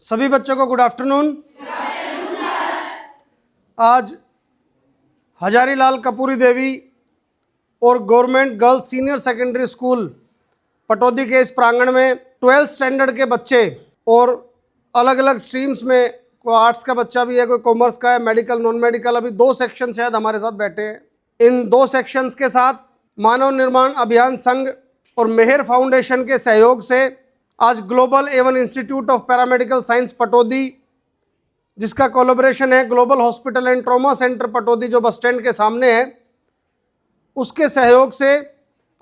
सभी बच्चों को गुड आफ्टरनून। आज हजारीलाल कपूरी देवी और government girls senior secondary school Pataudi के इस प्रांगण में 12th स्टैंडर्ड के बच्चे और अलग अलग स्ट्रीम्स में, कोई आर्ट्स का बच्चा भी है, कोई कॉमर्स का है, मेडिकल, नॉन मेडिकल, अभी 2 सेक्शन शायद हमारे साथ बैठे हैं। इन 2 सेक्शंस के साथ मानव निर्माण अभियान संघ और मेहर फाउंडेशन के सहयोग से आज global A1 institute of paramedical science Pataudi, जिसका कोलैबोरेशन है global hospital and trauma centre Pataudi जो बस स्टैंड के सामने है, उसके सहयोग से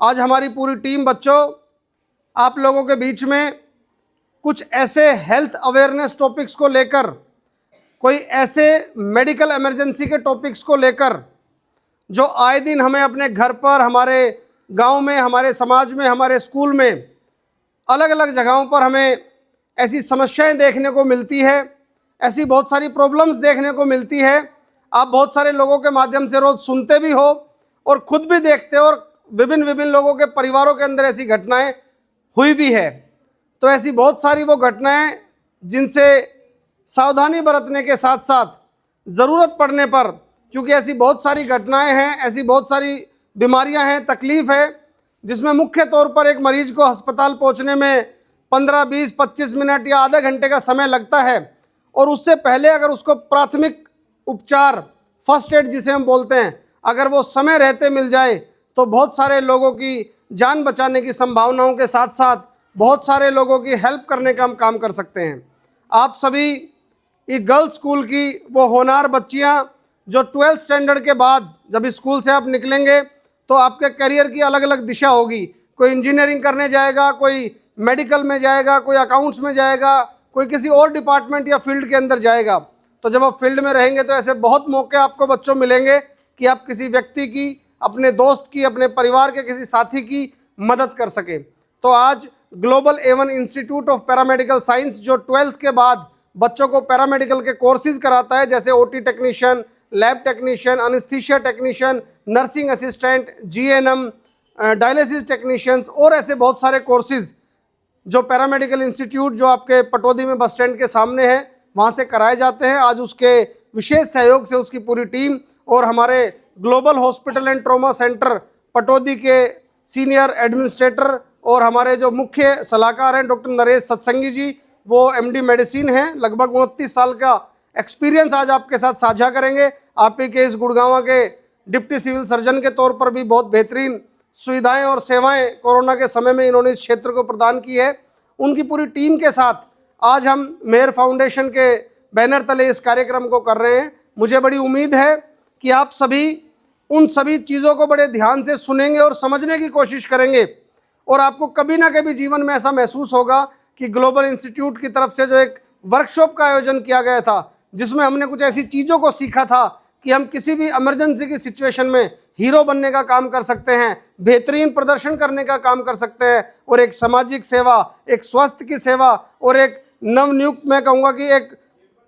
आज हमारी पूरी टीम बच्चों आप लोगों के बीच में कुछ ऐसे हेल्थ अवेयरनेस टॉपिक्स को लेकर, कोई ऐसे मेडिकल इमरजेंसी के टॉपिक्स को लेकर जो आए दिन हमें अपने घर पर, हमारे गांव में, हमारे समाज में, हमारे स्कूल में, अलग अलग जगहों पर हमें ऐसी समस्याएं देखने को मिलती है, ऐसी बहुत सारी प्रॉब्लम्स देखने को मिलती है। आप बहुत सारे लोगों के माध्यम से रोज़ सुनते भी हो और खुद भी देखते हो, और विभिन्न लोगों के परिवारों के अंदर ऐसी घटनाएं हुई भी है। तो ऐसी बहुत सारी वो घटनाएं जिनसे सावधानी बरतने के साथ साथ ज़रूरत पड़ने पर, क्योंकि ऐसी बहुत सारी घटनाएं हैं, ऐसी बहुत सारी बीमारियां हैं, तकलीफ़ है, जिसमें मुख्य तौर पर एक मरीज को अस्पताल पहुंचने में 15, 20, 25 मिनट या आधे घंटे का समय लगता है, और उससे पहले अगर उसको प्राथमिक उपचार, फर्स्ट एड जिसे हम बोलते हैं, अगर वो समय रहते मिल जाए तो बहुत सारे लोगों की जान बचाने की संभावनाओं के साथ साथ बहुत सारे लोगों की हेल्प करने का हम काम कर सकते हैं। आप सभी ये गर्ल्स स्कूल की वो होनहार बच्चियाँ जो 12th स्टैंडर्ड के बाद जब इस स्कूल से आप निकलेंगे तो आपके करियर की अलग अलग दिशा होगी। कोई इंजीनियरिंग करने जाएगा, कोई मेडिकल में जाएगा, कोई अकाउंट्स में जाएगा, कोई किसी और डिपार्टमेंट या फील्ड के अंदर जाएगा। तो जब आप फील्ड में रहेंगे तो ऐसे बहुत मौके आपको बच्चों मिलेंगे कि आप किसी व्यक्ति की, अपने दोस्त की, अपने परिवार के किसी साथी की मदद कर सकें। तो आज global A1 institute of paramedical science जो 12th के बाद बच्चों को पैरामेडिकल के कोर्सेज कराता है, जैसे OT technician, lab technician, anaesthesia technician, nursing assistant, GNM, dialysis technicians और ऐसे बहुत सारे कोर्सेज जो पैरामेडिकल इंस्टीट्यूट जो आपके पटौदी में बस स्टैंड के सामने है वहाँ से कराए जाते हैं। आज उसके विशेष सहयोग से उसकी पूरी टीम और हमारे global hospital and trauma centre Pataudi के सीनियर एडमिनिस्ट्रेटर और हमारे जो मुख्य सलाहकार हैं डॉक्टर नरेश सत्संगी जी, वो MD मेडिसिन हैं, लगभग 29 साल का एक्सपीरियंस आज आपके साथ साझा करेंगे। आप ही के इस गुड़गांव के डिप्टी सिविल सर्जन के तौर पर भी बहुत बेहतरीन सुविधाएं और सेवाएं कोरोना के समय में इन्होंने इस क्षेत्र को प्रदान की है। उनकी पूरी टीम के साथ आज हम मेहर फाउंडेशन के बैनर तले इस कार्यक्रम को कर रहे हैं। मुझे बड़ी उम्मीद है कि आप सभी उन सभी चीज़ों को बड़े ध्यान से सुनेंगे और समझने की कोशिश करेंगे, और आपको कभी ना कभी जीवन में ऐसा महसूस होगा कि ग्लोबल इंस्टीट्यूट की तरफ से जो एक वर्कशॉप का आयोजन किया गया था, जिसमें हमने कुछ ऐसी चीज़ों को सीखा था कि हम किसी भी इमरजेंसी की सिचुएशन में हीरो बनने का काम कर सकते हैं, बेहतरीन प्रदर्शन करने का काम कर सकते हैं, और एक सामाजिक सेवा, एक स्वास्थ्य की सेवा और एक नवनियुक्त, मैं कहूँगा कि एक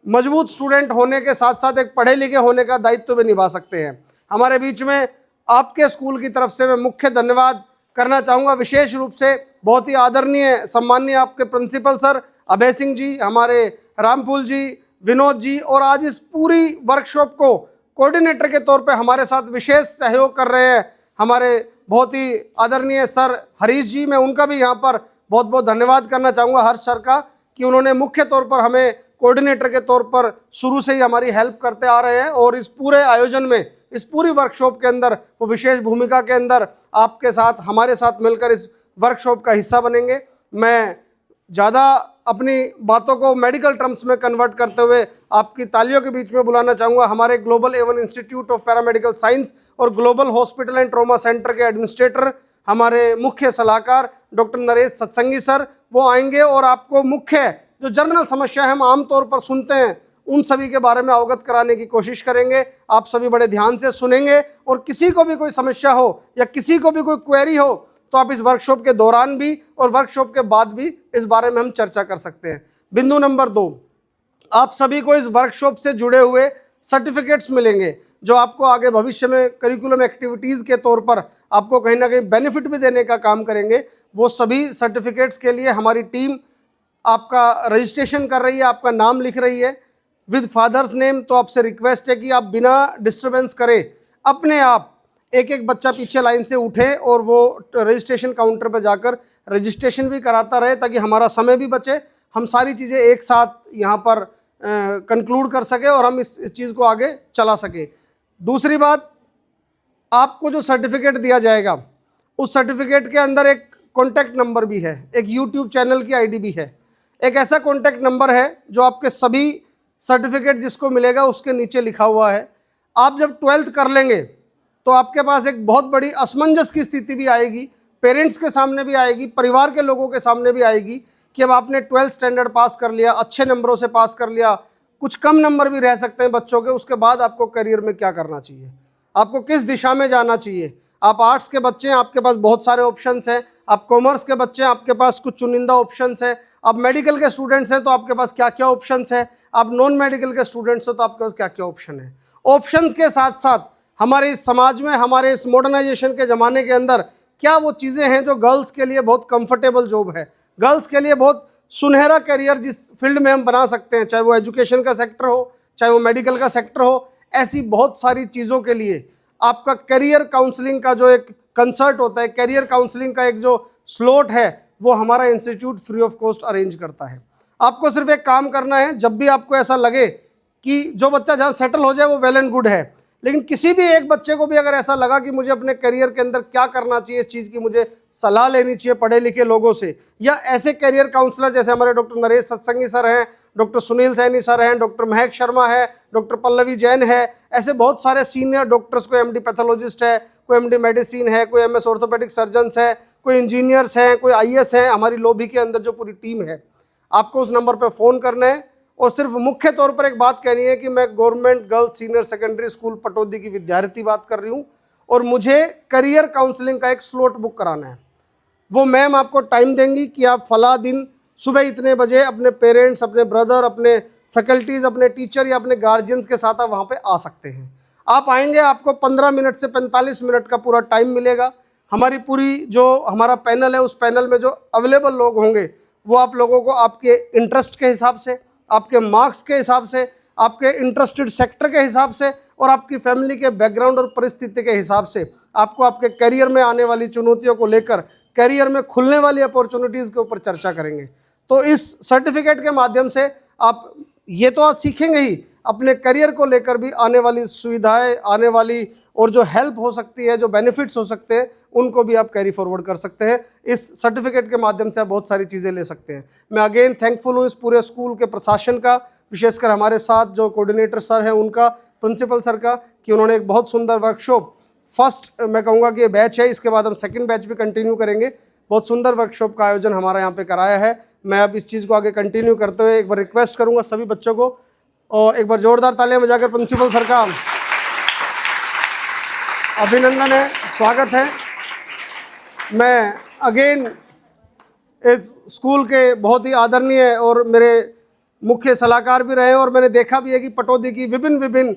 मजबूत स्टूडेंट होने के साथ साथ एक पढ़े लिखे होने का दायित्व भी निभा सकते हैं। हमारे बीच में आपके स्कूल की तरफ से मैं मुख्य धन्यवाद करना चाहूँगा, विशेष रूप से बहुत ही आदरणीय सम्माननीय आपके प्रिंसिपल सर अभय सिंह जी, हमारे रामफूल जी, विनोद जी, और आज इस पूरी वर्कशॉप को कोऑर्डिनेटर के तौर पे हमारे साथ विशेष सहयोग कर रहे हैं हमारे बहुत ही आदरणीय सर हरीश जी। मैं उनका भी यहाँ पर बहुत बहुत धन्यवाद करना चाहूँगा, हर्ष सर का, कि उन्होंने मुख्य तौर पर हमें कोऑर्डिनेटर के तौर पर शुरू से ही हमारी हेल्प करते आ रहे हैं, और इस पूरे आयोजन में, इस पूरी वर्कशॉप के अंदर, वो विशेष भूमिका के अंदर आपके साथ, हमारे साथ मिलकर इस वर्कशॉप का हिस्सा बनेंगे। मैं ज़्यादा अपनी बातों को मेडिकल टर्म्स में कन्वर्ट करते हुए आपकी तालियों के बीच में बुलाना चाहूँगा हमारे global A1 institute of paramedical science और global hospital and trauma centre के एडमिनिस्ट्रेटर, हमारे मुख्य सलाहकार डॉक्टर नरेश सत्संगी सर। वो आएंगे और आपको मुख्य जो जनरल समस्या हम आमतौर पर सुनते हैं उन सभी के बारे में अवगत कराने की कोशिश करेंगे। आप सभी बड़े ध्यान से सुनेंगे, और किसी को भी कोई समस्या हो या किसी को भी कोई क्वेरी हो तो आप इस वर्कशॉप के दौरान भी और वर्कशॉप के बाद भी इस बारे में हम चर्चा कर सकते हैं। बिंदु नंबर 2, आप सभी को इस वर्कशॉप से जुड़े हुए सर्टिफिकेट्स मिलेंगे जो आपको आगे भविष्य में करिकुलम एक्टिविटीज़ के तौर पर आपको कहीं ना कहीं बेनिफिट भी देने का काम करेंगे। वो सभी सर्टिफिकेट्स के लिए हमारी टीम आपका रजिस्ट्रेशन कर रही है, आपका नाम लिख रही है विद फादर्स नेम, तो आपसे रिक्वेस्ट है कि आप बिना डिस्टरबेंस करे अपने आप एक एक बच्चा पीछे लाइन से उठे और वो रजिस्ट्रेशन काउंटर पर जाकर रजिस्ट्रेशन भी कराता रहे, ताकि हमारा समय भी बचे, हम सारी चीज़ें एक साथ यहाँ पर कंक्लूड कर सके और हम इस चीज़ को आगे चला सकें। दूसरी बात, आपको जो सर्टिफिकेट दिया जाएगा उस सर्टिफिकेट के अंदर एक कॉन्टैक्ट नंबर भी है, एक यूट्यूब चैनल की आईडी भी है, एक ऐसा कॉन्टैक्ट नंबर है जो आपके सभी सर्टिफिकेट जिसको मिलेगा उसके नीचे लिखा हुआ है। आप जब 12th कर लेंगे तो आपके पास एक बहुत बड़ी असमंजस की स्थिति भी आएगी, पेरेंट्स के सामने भी आएगी, परिवार के लोगों के सामने भी आएगी कि अब आपने 12th स्टैंडर्ड पास कर लिया, अच्छे नंबरों से पास कर लिया, कुछ कम नंबर भी रह सकते हैं बच्चों के, उसके बाद आपको करियर में क्या करना चाहिए, आपको किस दिशा में जाना चाहिए। आप आर्ट्स के बच्चे हैं, आपके पास बहुत सारे ऑप्शंस हैं, आप कॉमर्स के बच्चे हैं, आपके पास कुछ चुनिंदा ऑप्शंस हैं, आप मेडिकल के स्टूडेंट्स हैं तो आपके पास क्या क्या ऑप्शंस हैं, आप नॉन मेडिकल के स्टूडेंट्स हैं तो आपके पास क्या क्या ऑप्शन है। ऑप्शंस के साथ साथ हमारे इस समाज में, हमारे इस मॉडर्नाइजेशन के ज़माने के अंदर क्या वो चीज़ें हैं जो गर्ल्स के लिए बहुत कंफर्टेबल जॉब है, गर्ल्स के लिए बहुत सुनहरा करियर जिस फील्ड में हम बना सकते हैं, चाहे वो एजुकेशन का सेक्टर हो, चाहे वो मेडिकल का सेक्टर हो, ऐसी बहुत सारी चीज़ों के लिए आपका करियर काउंसलिंग का जो एक कंसर्ट होता है, करियर काउंसलिंग का एक जो स्लॉट है, वो हमारा institute free of cost arrange करता है। आपको सिर्फ एक काम करना है, जब भी आपको ऐसा लगे कि जो बच्चा जहाँ सेटल हो जाए वो वेल एंड गुड है, लेकिन किसी भी एक बच्चे को भी अगर ऐसा लगा कि मुझे अपने करियर के अंदर क्या करना चाहिए, इस चीज़ की मुझे सलाह लेनी चाहिए पढ़े लिखे लोगों से, या ऐसे करियर काउंसलर जैसे हमारे डॉक्टर नरेश सत्संगी सर हैं, डॉक्टर सुनील सैनी सर हैं, डॉक्टर महक शर्मा है, डॉक्टर पल्लवी जैन है, ऐसे बहुत सारे सीनियर डॉक्टर्स, कोई एमडी पैथोलॉजिस्ट है, कोई एमडी मेडिसिन है, कोई एमएस ऑर्थोपेडिक सर्जन्स है, कोई इंजीनियर्स हैं, कोई आईएएस हैं, हमारी लॉबी के अंदर जो पूरी टीम है, आपको उस नंबर पर फ़ोन करना है और सिर्फ मुख्य तौर पर एक बात कहनी है कि मैं government girls senior secondary school Pataudi की विद्यार्थी बात कर रही हूँ और मुझे करियर काउंसलिंग का एक स्लॉट बुक कराना है। वो मैम आपको टाइम देंगी कि आप फला दिन सुबह इतने बजे अपने पेरेंट्स, अपने ब्रदर, अपने फैकल्टीज़, अपने टीचर या अपने गार्जियंस के साथ आप वहाँ पे आ सकते हैं। आप आएंगे, आपको 15 मिनट से 45 मिनट का पूरा टाइम मिलेगा। हमारी पूरी जो हमारा पैनल है, उस पैनल में जो अवेलेबल लोग होंगे वो आप लोगों को आपके इंटरेस्ट के हिसाब से, आपके मार्क्स के हिसाब से, आपके इंटरेस्टेड सेक्टर के हिसाब से और आपकी फैमिली के बैकग्राउंड और परिस्थिति के हिसाब से आपको आपके करियर में आने वाली चुनौतियों को लेकर, करियर में खुलने वाली अपॉर्चुनिटीज़ के ऊपर चर्चा करेंगे। तो इस सर्टिफिकेट के माध्यम से आप ये तो आज सीखेंगे ही, अपने करियर को लेकर भी आने वाली सुविधाएं, आने वाली और जो हेल्प हो सकती है, जो बेनिफिट्स हो सकते हैं, उनको भी आप कैरी फॉरवर्ड कर सकते हैं। इस सर्टिफिकेट के माध्यम से आप बहुत सारी चीज़ें ले सकते हैं। मैं अगेन थैंकफुल हूँ इस पूरे स्कूल के प्रशासन का, विशेषकर हमारे साथ जो कोऑर्डिनेटर सर हैं उनका, प्रिंसिपल सर का, कि उन्होंने एक बहुत सुंदर वर्कशॉप, फर्स्ट मैं कहूँगा कि ये बैच है, इसके बाद हम सेकंड बैच भी कंटिन्यू करेंगे, बहुत सुंदर वर्कशॉप का आयोजन हमारा यहाँ पे कराया है। मैं अब इस चीज़ को आगे कंटिन्यू करते हुए एक बार रिक्वेस्ट करूँगा सभी बच्चों को, और एक बार जोरदार तालियां बजाकर प्रिंसिपल सर का अभिनंदन है, स्वागत है। मैं अगेन इस स्कूल के बहुत ही आदरणीय और मेरे मुख्य सलाहकार भी रहे और मैंने देखा भी है कि पटौदी की विभिन्न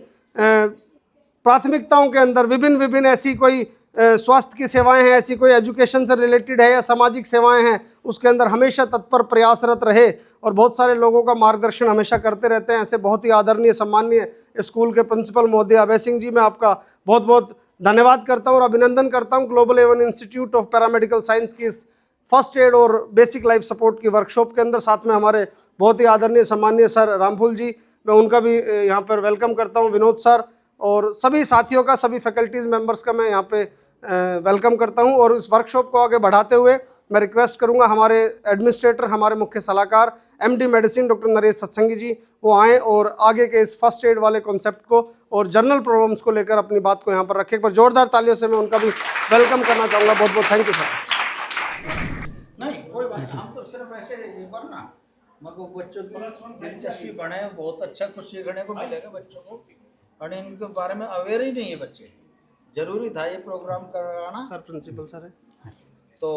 प्राथमिकताओं के अंदर विभिन्न ऐसी कोई स्वास्थ्य की सेवाएं हैं, ऐसी कोई एजुकेशन से रिलेटेड है या सामाजिक सेवाएं हैं, उसके अंदर हमेशा तत्पर प्रयासरत रहे और बहुत सारे लोगों का मार्गदर्शन हमेशा करते रहते हैं। ऐसे बहुत ही आदरणीय सम्माननीय स्कूल के प्रिंसिपल महोदय अभय सिंह जी, मैं आपका बहुत बहुत धन्यवाद करता हूँ और अभिनंदन करता हूँ global Avon institute of paramedical science की इस फर्स्ट एड और बेसिक लाइफ सपोर्ट की वर्कशॉप के अंदर। साथ में हमारे बहुत ही आदरणीय सम्माननीय सर रामफूल जी, मैं उनका भी यहाँ पर वेलकम करता हूँ, विनोद सर, और सभी साथियों का, सभी फैकल्टीज़ मेंबर्स का मैं यहाँ पे वेलकम करता हूँ। और इस वर्कशॉप को आगे बढ़ाते हुए मैं रिक्वेस्ट करूँगा हमारे एडमिनिस्ट्रेटर, हमारे मुख्य सलाहकार एमडी मेडिसिन डॉक्टर नरेश सत्संगी जी, वो आएँ और आगे के इस फर्स्ट एड वाले कॉन्सेप्ट को और जनरल प्रॉब्लम्स को लेकर अपनी बात को यहाँ पर रखें। एक बार जोरदार तालियों से मैं उनका भी वेलकम करना चाहूँगा। बहुत बहुत थैंक यू सर। नहीं कोई बात, हम तो सिर्फ ऐसे ये पर ना मगर बच्चों की दिलचस्पी बढ़े, बहुत अच्छा कुछ सीखने को मिलेगा बच्चों को, और इनके बारे में अवेयर ही नहीं है बच्चे। जरूरी था ये प्रोग्राम कराना। सर प्रिंसिपल सर है, तो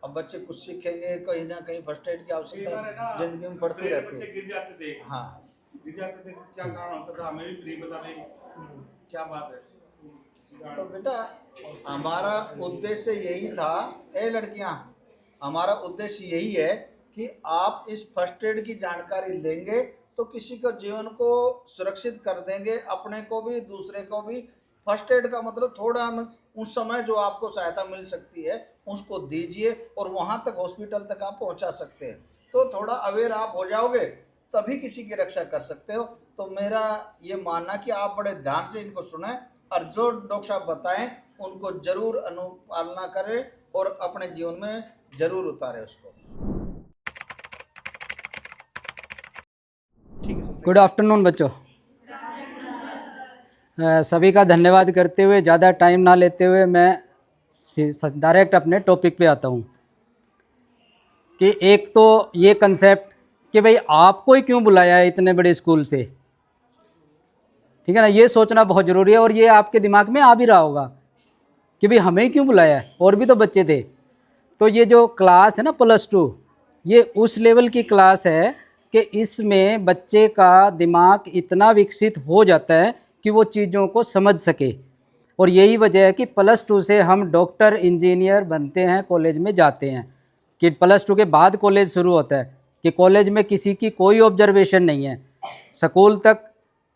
अब बच्चे कुछ सीखेंगे, कहीं ना कहीं फर्स्ट एड की आवश्यकता जिंदगी में पड़ती रहती है। गिर जाते थे, हाँ गिर जाते थे, क्या कारण होता था हमें भी फ्री बता दें क्या बात है। तो बेटा हमारा उद्देश्य यही था, ए लड़कियां, हमारा उद्देश्य यही है कि आप इस फर्स्ट एड की जानकारी लेंगे तो किसी को जीवन को सुरक्षित कर देंगे, अपने को भी दूसरे को भी। फर्स्ट एड का मतलब थोड़ा उस समय जो आपको सहायता मिल सकती है उसको दीजिए और वहाँ तक हॉस्पिटल तक आप पहुँचा सकते हैं। तो थोड़ा अवेयर आप हो जाओगे तभी किसी की रक्षा कर सकते हो। तो मेरा ये मानना कि आप बड़े ध्यान से इनको सुने और जो डॉक्टर साहब बताएं उनको जरूर अनुपालना करें और अपने जीवन में जरूर उतारें उसको। ठीक है सर। गुड आफ्टरनून बच्चों। सभी का धन्यवाद करते हुए ज़्यादा टाइम ना लेते हुए मैं डायरेक्ट अपने टॉपिक पे आता हूँ कि एक तो ये कंसेप्ट कि भाई आपको ही क्यों बुलाया है इतने बड़े स्कूल से, ठीक है ना। ये सोचना बहुत ज़रूरी है और ये आपके दिमाग में आ भी रहा होगा कि भाई हमें ही क्यों बुलाया है, और भी तो बच्चे थे। तो ये जो क्लास है ना +2, ये उस लेवल की क्लास है कि इसमें बच्चे का दिमाग इतना विकसित हो जाता है कि वो चीज़ों को समझ सके। और यही वजह है कि +2 से हम डॉक्टर इंजीनियर बनते हैं, कॉलेज में जाते हैं। कि +2 के बाद कॉलेज शुरू होता है कि कॉलेज में किसी की कोई ऑब्जर्वेशन नहीं है। स्कूल तक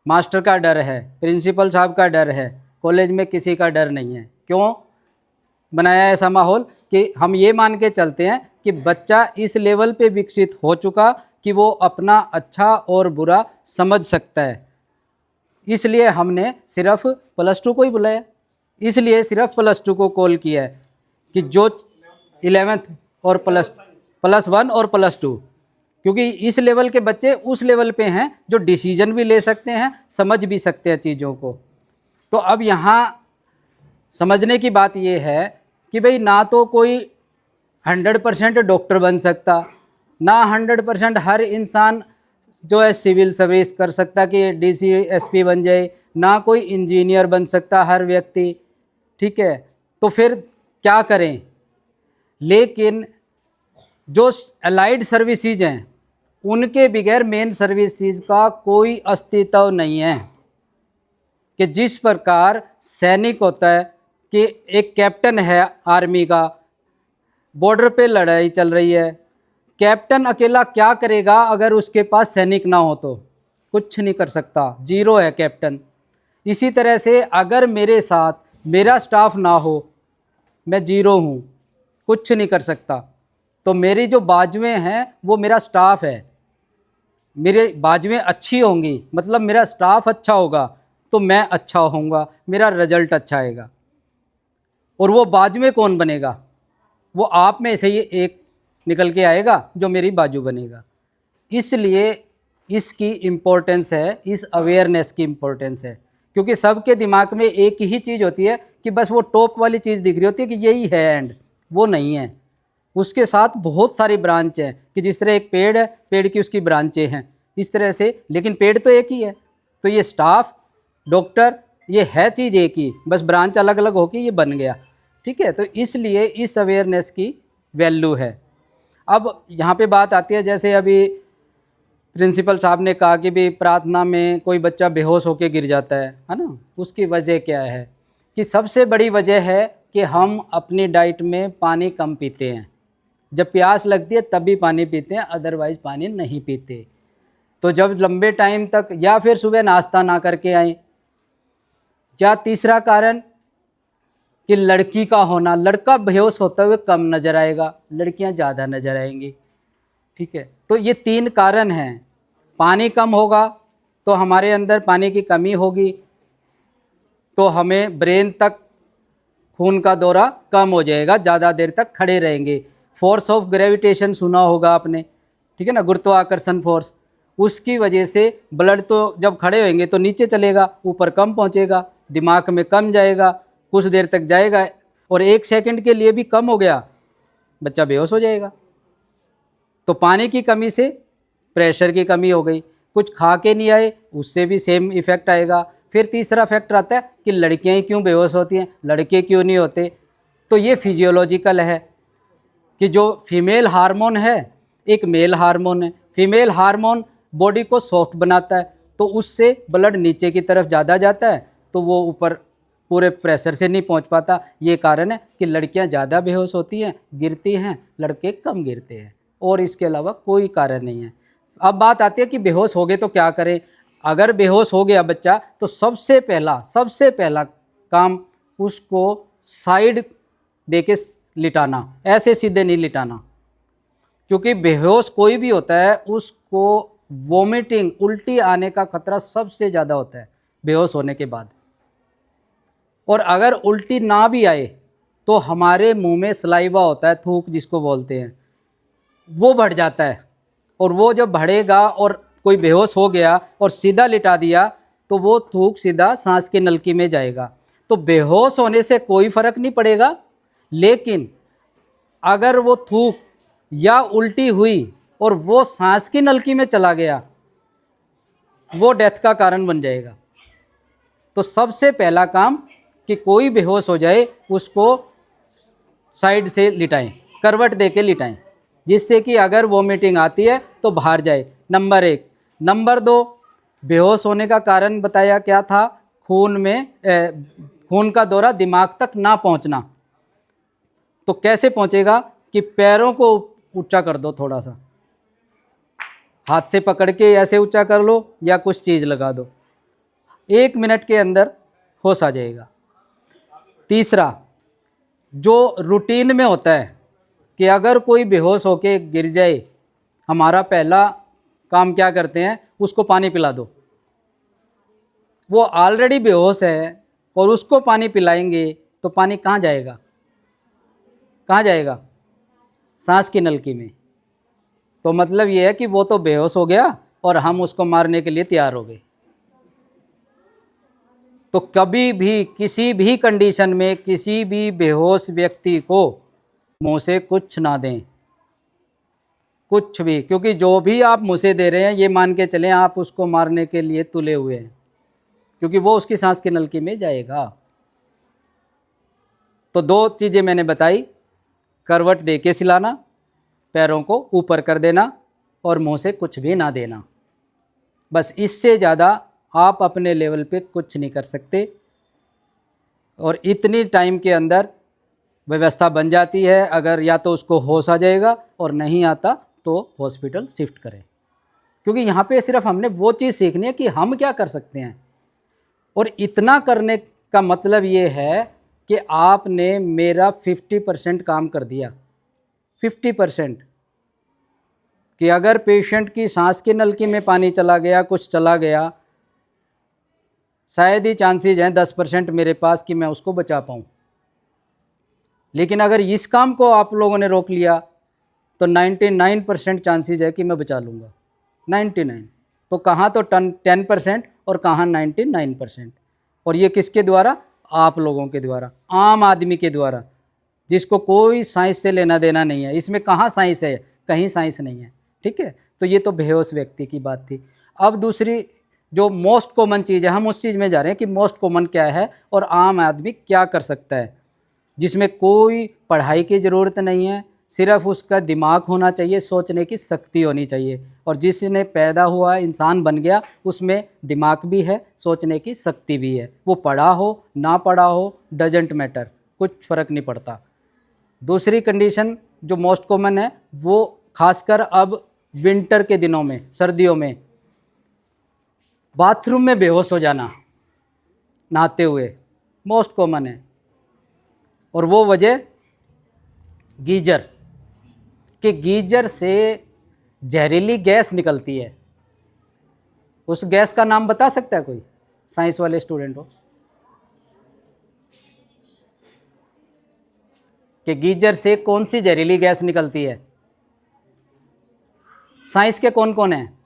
मास्टर का डर है, प्रिंसिपल साहब का डर है, कॉलेज में किसी का डर नहीं है। क्यों बनाया है ऐसा माहौल कि हम ये मान के चलते हैं कि बच्चा इस लेवल पे विकसित हो चुका कि वो अपना अच्छा और बुरा समझ सकता है। इसलिए हमने सिर्फ +2 को ही बुलाया, इसलिए सिर्फ +2 को कॉल किया है कि जो 11th और +1 और +2, क्योंकि इस लेवल के बच्चे उस लेवल पे हैं जो डिसीजन भी ले सकते हैं, समझ भी सकते हैं चीज़ों को। तो अब यहाँ समझने की बात ये है कि भाई ना तो कोई 100% डॉक्टर बन सकता, ना 100% हर इंसान जो है सिविल सर्विस कर सकता कि DC SP बन जाए, ना कोई इंजीनियर बन सकता हर व्यक्ति, ठीक है। तो फिर क्या करें। लेकिन जो अलाइड सर्विसेज हैं उनके बगैर मेन सर्विसेज का कोई अस्तित्व नहीं है। कि जिस प्रकार सैनिक होता है कि एक कैप्टन है आर्मी का, बॉर्डर पे लड़ाई चल रही है, कैप्टन अकेला क्या करेगा अगर उसके पास सैनिक ना हो तो कुछ नहीं कर सकता, जीरो है कैप्टन। इसी तरह से अगर मेरे साथ मेरा स्टाफ ना हो, मैं जीरो हूँ, कुछ नहीं कर सकता। तो मेरी जो बाजुएं हैं वो मेरा स्टाफ है। मेरे बाजुएं अच्छी होंगी मतलब मेरा स्टाफ अच्छा होगा तो मैं अच्छा होऊंगा, मेरा रिजल्ट अच्छा आएगा। और वो बाजुएं कौन बनेगा, वो आप में से ही एक निकल के आएगा जो मेरी बाजू बनेगा। इसलिए इसकी इम्पोर्टेंस है, इस अवेयरनेस की इम्पोर्टेंस है। क्योंकि सबके दिमाग में एक ही चीज़ होती है कि बस वो टॉप वाली चीज़ दिख रही होती है कि यही है एंड, वो नहीं है। उसके साथ बहुत सारी ब्रांच हैं कि जिस तरह एक पेड़ है, पेड़ की उसकी ब्रांचें हैं, इस तरह से, लेकिन पेड़ तो एक ही है। तो ये स्टाफ, डॉक्टर, ये है चीज़ एक ही, बस ब्रांच अलग अलग होके ये बन गया, ठीक है। तो इसलिए इस अवेयरनेस की वैल्यू है। अब यहाँ पे बात आती है, जैसे अभी प्रिंसिपल साहब ने कहा कि भी प्रार्थना में कोई बच्चा बेहोश होके गिर जाता है ना, उसकी वजह क्या है कि सबसे बड़ी वजह है कि हम अपनी डाइट में पानी कम पीते हैं। जब प्यास लगती है तभी पानी पीते हैं, अदरवाइज़ पानी नहीं पीते। तो जब लंबे टाइम तक, या फिर सुबह नाश्ता ना करके आए, या तीसरा कारण कि लड़की का होना, लड़का बेहोश होते हुए कम नज़र आएगा, लड़कियां ज़्यादा नज़र आएंगी, ठीक है। तो ये 3 कारण हैं। पानी कम होगा तो हमारे अंदर पानी की कमी होगी, तो हमें ब्रेन तक खून का दौरा कम हो जाएगा, ज़्यादा देर तक खड़े रहेंगे। फोर्स ऑफ ग्रेविटेशन सुना होगा आपने, ठीक है ना, गुरुत्वाकर्षण फोर्स। उसकी वजह से ब्लड तो जब खड़े होंगे तो नीचे चलेगा, ऊपर कम पहुंचेगा, दिमाग में कम जाएगा, कुछ देर तक जाएगा, और 1 सेकंड के लिए भी कम हो गया, बच्चा बेहोश हो जाएगा। तो पानी की कमी से प्रेशर की कमी हो गई, कुछ खा के नहीं आए, उससे भी सेम इफ़ेक्ट आएगा। फिर तीसरा फैक्टर आता है कि लड़कियां ही क्यों बेहोश होती हैं, लड़के क्यों नहीं होते। तो ये फिजियोलॉजिकल है कि जो फीमेल हार्मोन है, एक मेल हार्मोन है। फीमेल हार्मोन बॉडी को सॉफ्ट बनाता है, तो उससे ब्लड नीचे की तरफ ज़्यादा जाता है, तो वो ऊपर पूरे प्रेशर से नहीं पहुंच पाता। ये कारण है कि लड़कियां ज़्यादा बेहोश होती हैं, गिरती हैं, लड़के कम गिरते हैं। और इसके अलावा कोई कारण नहीं है। अब बात आती है कि बेहोश हो गए तो क्या करें। अगर बेहोश हो गया बच्चा तो सबसे पहला काम उसको साइड देके लिटाना, ऐसे सीधे नहीं लिटाना, क्योंकि बेहोश कोई भी होता है उसको वोमिटिंग, उल्टी आने का खतरा सबसे ज़्यादा होता है बेहोश होने के बाद। और अगर उल्टी ना भी आए तो हमारे मुंह में सलाइवा होता है, थूक जिसको बोलते हैं, वो बढ़ जाता है। और वो जब बढ़ेगा और कोई बेहोश हो गया और सीधा लिटा दिया तो वो थूक सीधा सांस की नलकी में जाएगा। तो बेहोश होने से कोई फ़र्क नहीं पड़ेगा, लेकिन अगर वो थूक या उल्टी हुई और वो सांस की नलकी में चला गया, वो डेथ का कारण बन जाएगा। तो सबसे पहला काम कि कोई बेहोश हो जाए उसको साइड से लिटाएं, करवट देके लिटाएं, जिससे कि अगर वोमिटिंग आती है तो बाहर जाए, नंबर 1। नंबर 2, बेहोश होने का कारण बताया क्या था, खून का दौरा दिमाग तक ना पहुंचना। तो कैसे पहुंचेगा कि पैरों को ऊंचा कर दो, थोड़ा सा हाथ से पकड़ के ऐसे ऊंचा कर लो या कुछ चीज़ लगा दो, 1 मिनट के अंदर होश आ जाएगा। तीसरा, जो रूटीन में होता है कि अगर कोई बेहोश होके गिर जाए, हमारा पहला काम क्या करते हैं, उसको पानी पिला दो। वो ऑलरेडी बेहोश है और उसको पानी पिलाएंगे तो पानी कहाँ जाएगा, कहाँ जाएगा, सांस की नलकी में। तो मतलब ये है कि वो तो बेहोश हो गया और हम उसको मारने के लिए तैयार हो गए। तो कभी भी किसी भी कंडीशन में किसी भी बेहोश व्यक्ति को मुंह से कुछ ना दें, कुछ भी, क्योंकि जो भी आप मुंह से दे रहे हैं ये मान के चलें आप उसको मारने के लिए तुले हुए हैं, क्योंकि वो उसकी सांस की नलकी में जाएगा। तो 2 चीज़ें मैंने बताई, करवट दे के सिलाना, पैरों को ऊपर कर देना और मुंह से कुछ भी ना देना। बस इससे ज़्यादा आप अपने लेवल पे कुछ नहीं कर सकते। और इतनी टाइम के अंदर व्यवस्था बन जाती है, अगर या तो उसको होश आ जाएगा और नहीं आता तो हॉस्पिटल शिफ्ट करें। क्योंकि यहाँ पे सिर्फ हमने वो चीज़ सीखनी है कि हम क्या कर सकते हैं। और इतना करने का मतलब ये है कि आपने मेरा 50% काम कर दिया। 50% कि अगर पेशेंट की सांस की नलकी में पानी चला गया, कुछ चला गया, शायद ही चांसेस हैं 10% मेरे पास कि मैं उसको बचा पाऊँ। लेकिन अगर इस काम को आप लोगों ने रोक लिया तो 99% चांसेस है कि मैं बचा लूँगा। 99 तो कहाँ तो 10% और कहाँ 99%। और ये किसके द्वारा, आप लोगों के द्वारा, आम आदमी के द्वारा, जिसको कोई साइंस से लेना देना नहीं है। इसमें कहाँ साइंस है, कहीं साइंस नहीं है। ठीक है, तो ये तो बेहोश व्यक्ति की बात थी। अब दूसरी जो मोस्ट कॉमन चीज़ है, हम उस चीज़ में जा रहे हैं कि मोस्ट कॉमन क्या है और आम आदमी क्या कर सकता है, जिसमें कोई पढ़ाई की ज़रूरत नहीं है, सिर्फ उसका दिमाग होना चाहिए, सोचने की शक्ति होनी चाहिए। और जिसने पैदा हुआ इंसान बन गया उसमें दिमाग भी है, सोचने की शक्ति भी है। वो पढ़ा हो ना पढ़ा हो डजेंट मैटर, कुछ फ़र्क नहीं पड़ता। दूसरी कंडीशन जो मोस्ट कॉमन है वो खासकर अब विंटर के दिनों में, सर्दियों में, बाथरूम में बेहोश हो जाना नहाते हुए मोस्ट कॉमन है। और वो वजह गीजर, कि गीजर से जहरीली गैस निकलती है। उस गैस का नाम बता सकता है कोई, साइंस वाले स्टूडेंट हो, कि गीजर से कौन सी जहरीली गैस निकलती है? साइंस के कौन कौन हैं?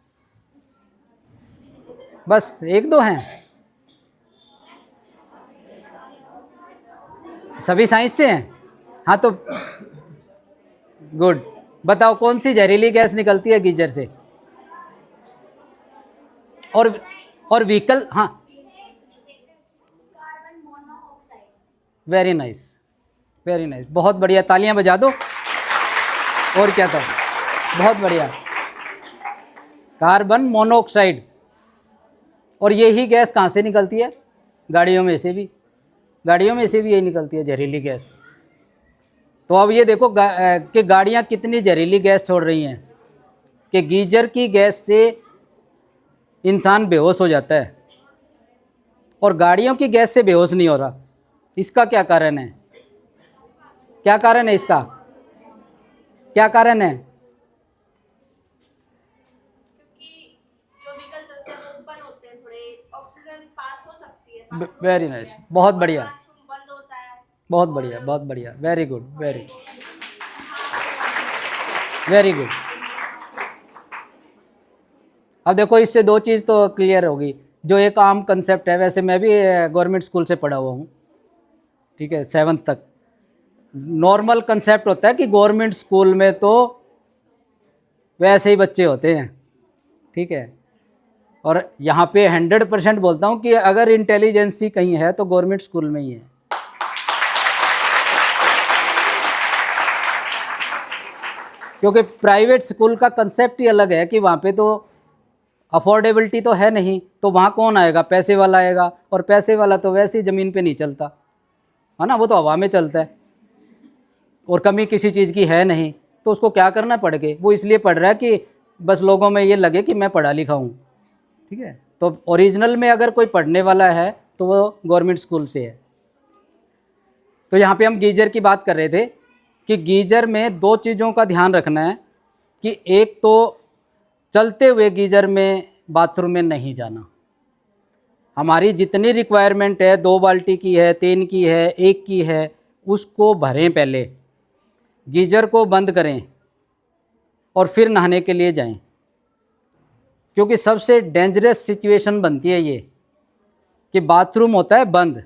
बस 1-2 हैं, सभी साइंस से हैं। हाँ तो गुड, बताओ कौन सी जहरीली गैस निकलती है गीजर से? और व्हीकल, हाँ वेरी नाइस, वेरी नाइस, बहुत बढ़िया, तालियां बजा दो। और क्या था, बहुत बढ़िया, कार्बन मोनोऑक्साइड। और यही गैस कहाँ से निकलती है? गाड़ियों में से भी, गाड़ियों में से भी यही निकलती है जहरीली गैस। तो अब ये देखो कि गाड़ियाँ कितनी जहरीली गैस छोड़ रही हैं कि गीजर की गैस से इंसान बेहोश हो जाता है और गाड़ियों की गैस से बेहोश नहीं हो रहा। इसका क्या कारण है? क्या कारण है इसका? क्या कारण है? क्योंकि जो व्हीकल चलते हैं वो ओपन होते हैं, थोड़े ऑक्सीजन पास हो सकती है। वेरी नाइस, बहुत बढ़िया, बाथरूम बंद होता है। बहुत बढ़िया, बहुत बढ़िया, very good, very very good. अब देखो इससे दो चीज़ तो क्लियर होगी। जो एक आम कंसेप्ट है, वैसे मैं भी गवर्नमेंट स्कूल से पढ़ा हुआ हूँ, ठीक है, 7th तक। नॉर्मल कंसेप्ट होता है कि गवर्नमेंट स्कूल में तो वैसे ही बच्चे होते हैं, ठीक है, और यहाँ पे 100% बोलता हूँ कि अगर इंटेलिजेंसी कहीं है तो गवर्नमेंट स्कूल में ही है। क्योंकि प्राइवेट स्कूल का कंसेप्ट ही अलग है कि वहाँ पे तो अफोर्डेबिलिटी तो है नहीं, तो वहाँ कौन आएगा? पैसे वाला आएगा, और पैसे वाला तो वैसे ही ज़मीन पे नहीं चलता है ना, वो तो हवा में चलता है, और कमी किसी चीज़ की है नहीं, तो उसको क्या करना पड़ के? वो इसलिए पढ़ रहा है कि बस लोगों में ये लगे कि मैं पढ़ा लिखा हूँ, ठीक है। तो ओरिजिनल में अगर कोई पढ़ने वाला है तो वो गवर्नमेंट स्कूल से है। तो यहाँ पे हम गीजर की बात कर रहे थे कि गीजर में दो चीज़ों का ध्यान रखना है कि एक तो चलते हुए गीजर में बाथरूम में नहीं जाना। हमारी जितनी रिक्वायरमेंट है, 2 बाल्टी की है, 3 की है, 1 की है, उसको भरें पहले, गीजर को बंद करें और फिर नहाने के लिए जाएं। क्योंकि सबसे डेंजरस सिचुएशन बनती है ये कि बाथरूम होता है बंद,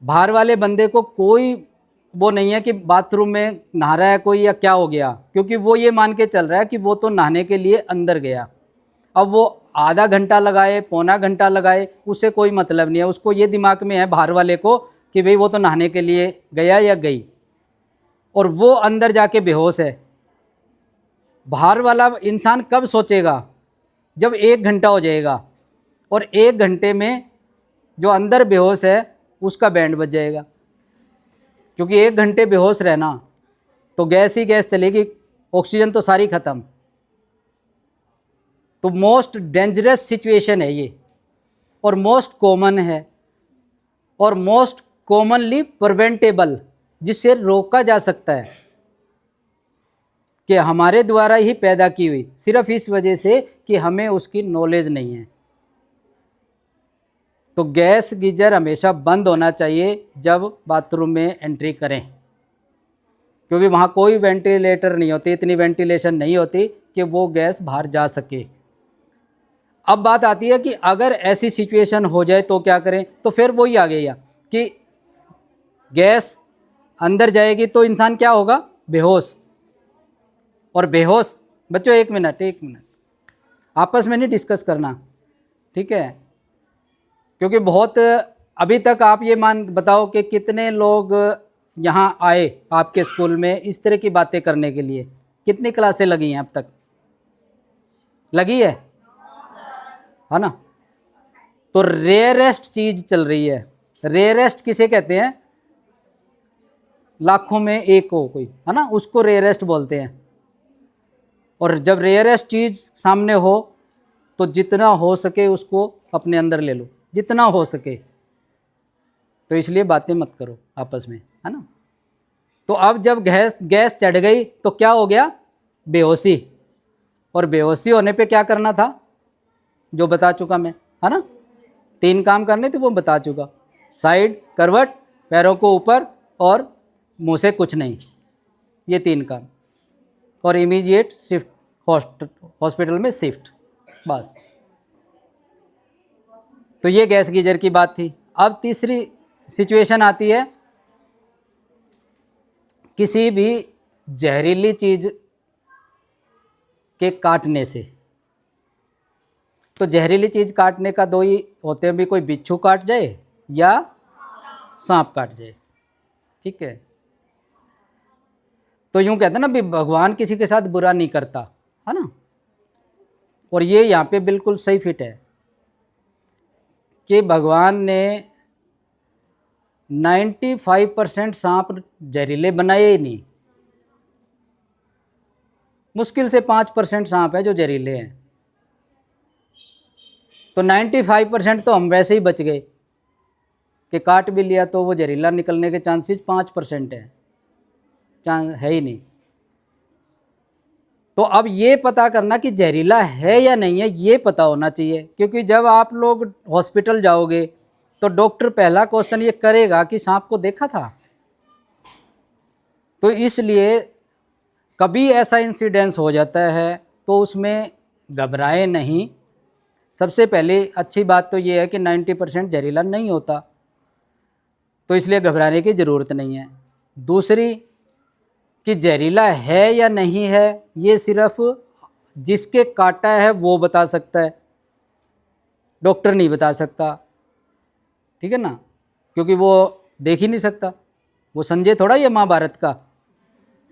बाहर वाले बंदे को कोई वो नहीं है कि बाथरूम में नहा रहा है कोई या क्या हो गया, क्योंकि वो ये मान के चल रहा है कि वो तो नहाने के लिए अंदर गया। अब वो आधा घंटा लगाए, पौना घंटा लगाए, उससे कोई मतलब नहीं है। उसको ये दिमाग में है बाहर वाले को कि भाई वो तो नहाने के लिए गया या गई, और वो अंदर जाके बेहोश है। बाहर वाला इंसान कब सोचेगा? जब 1 घंटा हो जाएगा, और 1 घंटे में जो अंदर बेहोश है उसका बैंड बज जाएगा। क्योंकि 1 घंटे बेहोश रहना तो गैस ही गैस चलेगी, ऑक्सीजन तो सारी ख़त्म। तो मोस्ट डेंजरस सिचुएशन है ये, और मोस्ट कॉमन है, और मोस्ट कॉमनली प्रिवेंटेबल, जिससे रोका जा सकता है कि हमारे द्वारा ही पैदा की हुई, सिर्फ इस वजह से कि हमें उसकी नॉलेज नहीं है। तो गैस गीजर हमेशा बंद होना चाहिए जब बाथरूम में एंट्री करें, क्योंकि वहाँ कोई वेंटिलेटर नहीं होती, इतनी वेंटिलेशन नहीं होती कि वो गैस बाहर जा सके। अब बात आती है कि अगर ऐसी सिचुएशन हो जाए तो क्या करें? तो फिर वही आ गया कि गैस अंदर जाएगी तो इंसान क्या होगा? बेहोश। और बेहोश, बच्चों 1 मिनट, आपस में नहीं डिस्कस करना, ठीक है? क्योंकि बहुत अभी तक आप ये बताओ कि कितने लोग यहाँ आए आपके स्कूल में इस तरह की बातें करने के लिए? कितनी क्लासें लगी हैं अब तक? लगी है ना? तो रेयरेस्ट चीज़ चल रही है। रेयरेस्ट किसे कहते हैं? लाखों में एक हो कोई, है ना, उसको रेयरेस्ट बोलते हैं। और जब रेयरेस्ट चीज़ सामने हो तो जितना हो सके उसको अपने अंदर ले लो, जितना हो सके। तो इसलिए बातें मत करो आपस में, है ना। तो अब जब गैस चढ़ गई तो क्या हो गया? बेहोशी। और बेहोशी होने पे क्या करना था? जो बता चुका मैं, है ना, 3 काम करने थे वो बता चुका। साइड, करवट, पैरों को ऊपर, और मुंह से कुछ नहीं, ये 3 काम। और इमीडिएट शिफ्ट, हॉस्पिटल में शिफ्ट, बस। तो ये गैस गीजर की बात थी। अब तीसरी सिचुएशन आती है किसी भी जहरीली चीज़ के काटने से। तो जहरीली चीज़ काटने का 2 ही होते हैं, भी कोई बिच्छू काट जाए या सांप काट जाए, ठीक है। तो यूँ कहते हैं ना भी भगवान किसी के साथ बुरा नहीं करता, है ना। और ये यहाँ पे बिल्कुल सही फिट है कि भगवान ने 95% सांप जहरीले बनाए ही नहीं। मुश्किल से 5% सांप है जो जहरीले हैं। तो 95% तो हम वैसे ही बच गए कि काट भी लिया तो वो जहरीला निकलने के चांसेस 5% है, चांस है ही नहीं। तो अब ये पता करना कि जहरीला है या नहीं है ये पता होना चाहिए, क्योंकि जब आप लोग हॉस्पिटल जाओगे तो डॉक्टर पहला क्वेश्चन ये करेगा कि सांप को देखा था। तो इसलिए कभी ऐसा इंसिडेंस हो जाता है तो उसमें घबराए नहीं। सबसे पहले अच्छी बात तो ये है कि 90% जहरीला नहीं होता, तो इसलिए घबराने की ज़रूरत नहीं है। दूसरी कि जहरीला है या नहीं है ये सिर्फ जिसके काटा है वो बता सकता है, डॉक्टर नहीं बता सकता, ठीक है ना, क्योंकि वो देख ही नहीं सकता। वो संजय थोड़ा ये महाभारत का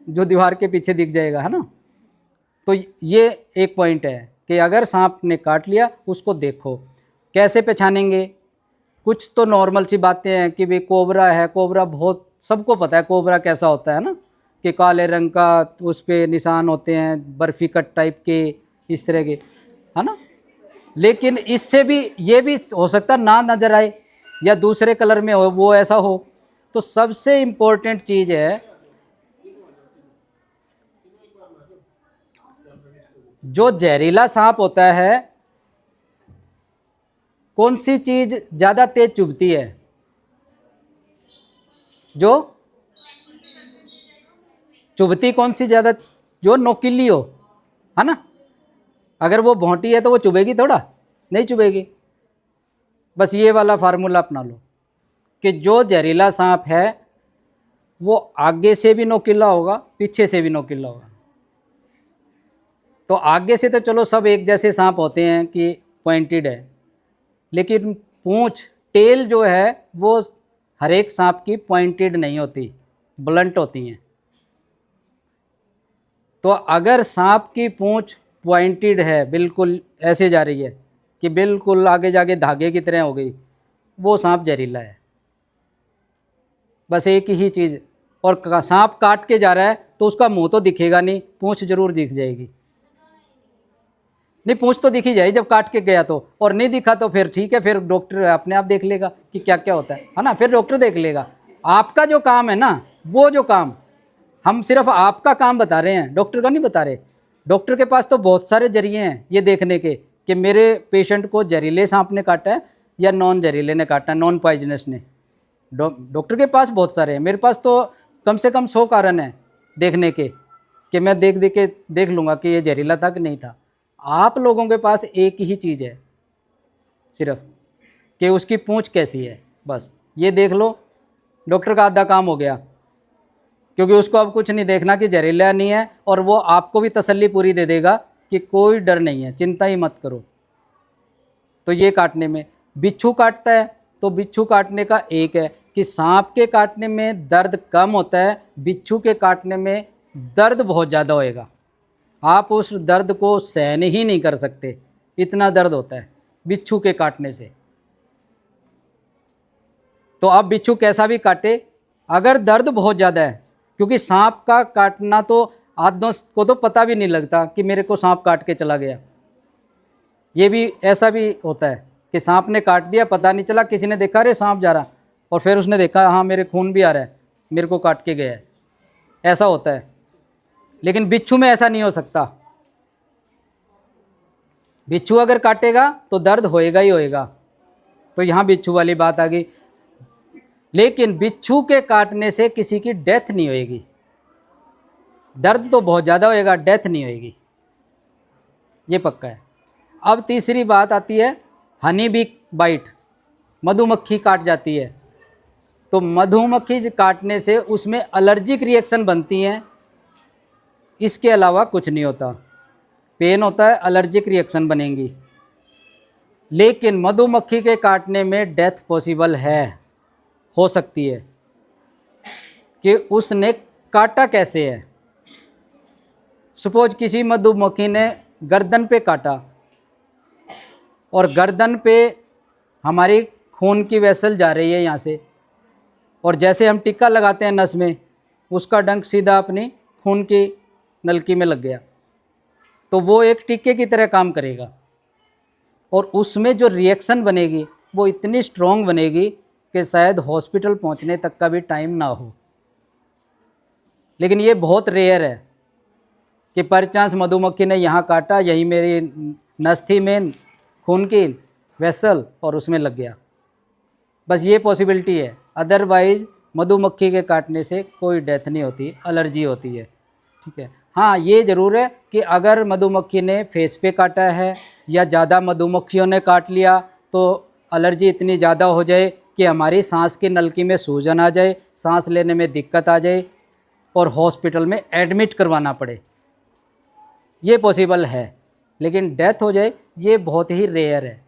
जो दीवार के पीछे दिख जाएगा, है ना। तो ये एक पॉइंट है कि अगर सांप ने काट लिया उसको देखो। कैसे पहचानेंगे? कुछ तो नॉर्मल सी बातें हैं कि भाई कोबरा है, कोबरा बहुत सबको पता है कोबरा कैसा होता है ना, कि काले रंग का उस पर निशान होते हैं, बर्फी कट टाइप के, इस तरह के, है ना। लेकिन इससे भी ये भी हो सकता ना नज़र आए या दूसरे कलर में हो, वो ऐसा हो। तो सबसे इम्पोर्टेंट चीज़ है जो जहरीला सांप होता है, कौन सी चीज़ ज़्यादा तेज चुभती है? जो चुभती कौन सी ज़्यादा? जो नोकीली हो, है ना। अगर वो भौंटी है तो वो चुभेगी थोड़ा, नहीं चुभेगी। बस ये वाला फार्मूला अपना लो कि जो जहरीला सांप है वो आगे से भी नोकीला होगा, पीछे से भी नोकीला होगा। तो आगे से तो चलो सब एक जैसे सांप होते हैं कि पॉइंटेड है, लेकिन पूंछ टेल जो है वो हर एक सांप की पॉइंटेड नहीं होती, ब्लंट होती हैं। तो अगर सांप की पूंछ पॉइंटेड है, बिल्कुल ऐसे जा रही है कि बिल्कुल आगे जाके धागे की तरह हो गई, वो सांप जहरीला है। बस एक ही चीज़। और सांप काट के जा रहा है तो उसका मुंह तो दिखेगा नहीं, पूंछ जरूर दिख जाएगी। नहीं, पूंछ तो दिखी जाएगी जब काट के गया तो, और नहीं दिखा तो फिर ठीक है, फिर डॉक्टर अपने आप देख लेगा कि क्या क्या होता है ना, फिर डॉक्टर देख लेगा। आपका जो काम है ना, वो जो काम हम सिर्फ आपका काम बता रहे हैं, डॉक्टर का नहीं बता रहे। डॉक्टर के पास तो बहुत सारे जरिए हैं ये देखने के कि मेरे पेशेंट को जहरीले सांप ने काटा है या नॉन जहरीले ने काटा है, नॉन पॉइजनस ने। डॉक्टर के पास बहुत सारे हैं, मेरे पास तो कम से कम 100 कारण हैं देखने के कि मैं देख लूँगा कि ये जहरीला था कि नहीं था। आप लोगों के पास एक ही चीज़ है सिर्फ कि उसकी पूंछ कैसी है, बस ये देख लो, डॉक्टर का आधा काम हो गया। क्योंकि उसको अब कुछ नहीं देखना कि जहरीला नहीं है, और वो आपको भी तसल्ली पूरी दे देगा कि कोई डर नहीं है, चिंता ही मत करो। तो ये काटने में बिच्छू काटता है तो बिच्छू काटने का एक है कि सांप के काटने में दर्द कम होता है, बिच्छू के काटने में दर्द बहुत ज़्यादा होएगा। आप उस दर्द को सहन ही नहीं कर सकते, इतना दर्द होता है बिच्छू के काटने से। तो अब बिच्छू कैसा भी काटे, अगर दर्द बहुत ज़्यादा है, क्योंकि सांप का काटना तो आदमी को तो पता भी नहीं लगता कि मेरे को सांप काट के चला गया। ये भी ऐसा भी होता है कि सांप ने काट दिया, पता नहीं चला, किसी ने देखा अरे सांप जा रहा, और फिर उसने देखा हाँ मेरे खून भी आ रहा है, मेरे को काट के गया है, ऐसा होता है। लेकिन बिच्छू में ऐसा नहीं हो सकता। बिच्छू अगर काटेगा तो दर्द होएगा ही होएगा। तो यहाँ बिच्छू वाली बात आ गई। लेकिन बिच्छू के काटने से किसी की डेथ नहीं होएगी, दर्द तो बहुत ज़्यादा होएगा, डेथ नहीं होएगी, ये पक्का है। अब तीसरी बात आती है हनी बी बाइट, मधुमक्खी काट जाती है। तो मधुमक्खी काटने से उसमें एलर्जिक रिएक्शन बनती हैं, इसके अलावा कुछ नहीं होता। पेन होता है, एलर्जिक रिएक्शन बनेंगी। लेकिन मधुमक्खी के काटने में डेथ पॉसिबल है, हो सकती है। कि उसने काटा कैसे है। सपोज किसी मधुमक्खी ने गर्दन पे काटा, और गर्दन पे हमारी खून की वेसल जा रही है यहाँ से, और जैसे हम टिक्का लगाते हैं नस में, उसका डंक सीधा अपनी खून की नलकी में लग गया, तो वो एक टिक्के की तरह काम करेगा और उसमें जो रिएक्शन बनेगी वो इतनी स्ट्रॉन्ग बनेगी कि शायद हॉस्पिटल पहुंचने तक का भी टाइम ना हो। लेकिन ये बहुत रेयर है कि परचांस मधुमक्खी ने यहाँ काटा, यही मेरी नस थी में खून की वेसल और उसमें लग गया, बस ये पॉसिबिलिटी है। अदरवाइज़ मधुमक्खी के काटने से कोई डेथ नहीं होती, एलर्जी होती है। ठीक है, हाँ ये ज़रूर है कि अगर मधुमक्खी ने फेस पे काटा है या ज़्यादा मधुमक्खियों ने काट लिया तो एलर्जी इतनी ज़्यादा हो जाए कि हमारी सांस की नलकी में सूजन आ जाए, सांस लेने में दिक्कत आ जाए और हॉस्पिटल में एडमिट करवाना पड़े, ये पॉसिबल है। लेकिन डेथ हो जाए ये बहुत ही रेयर है।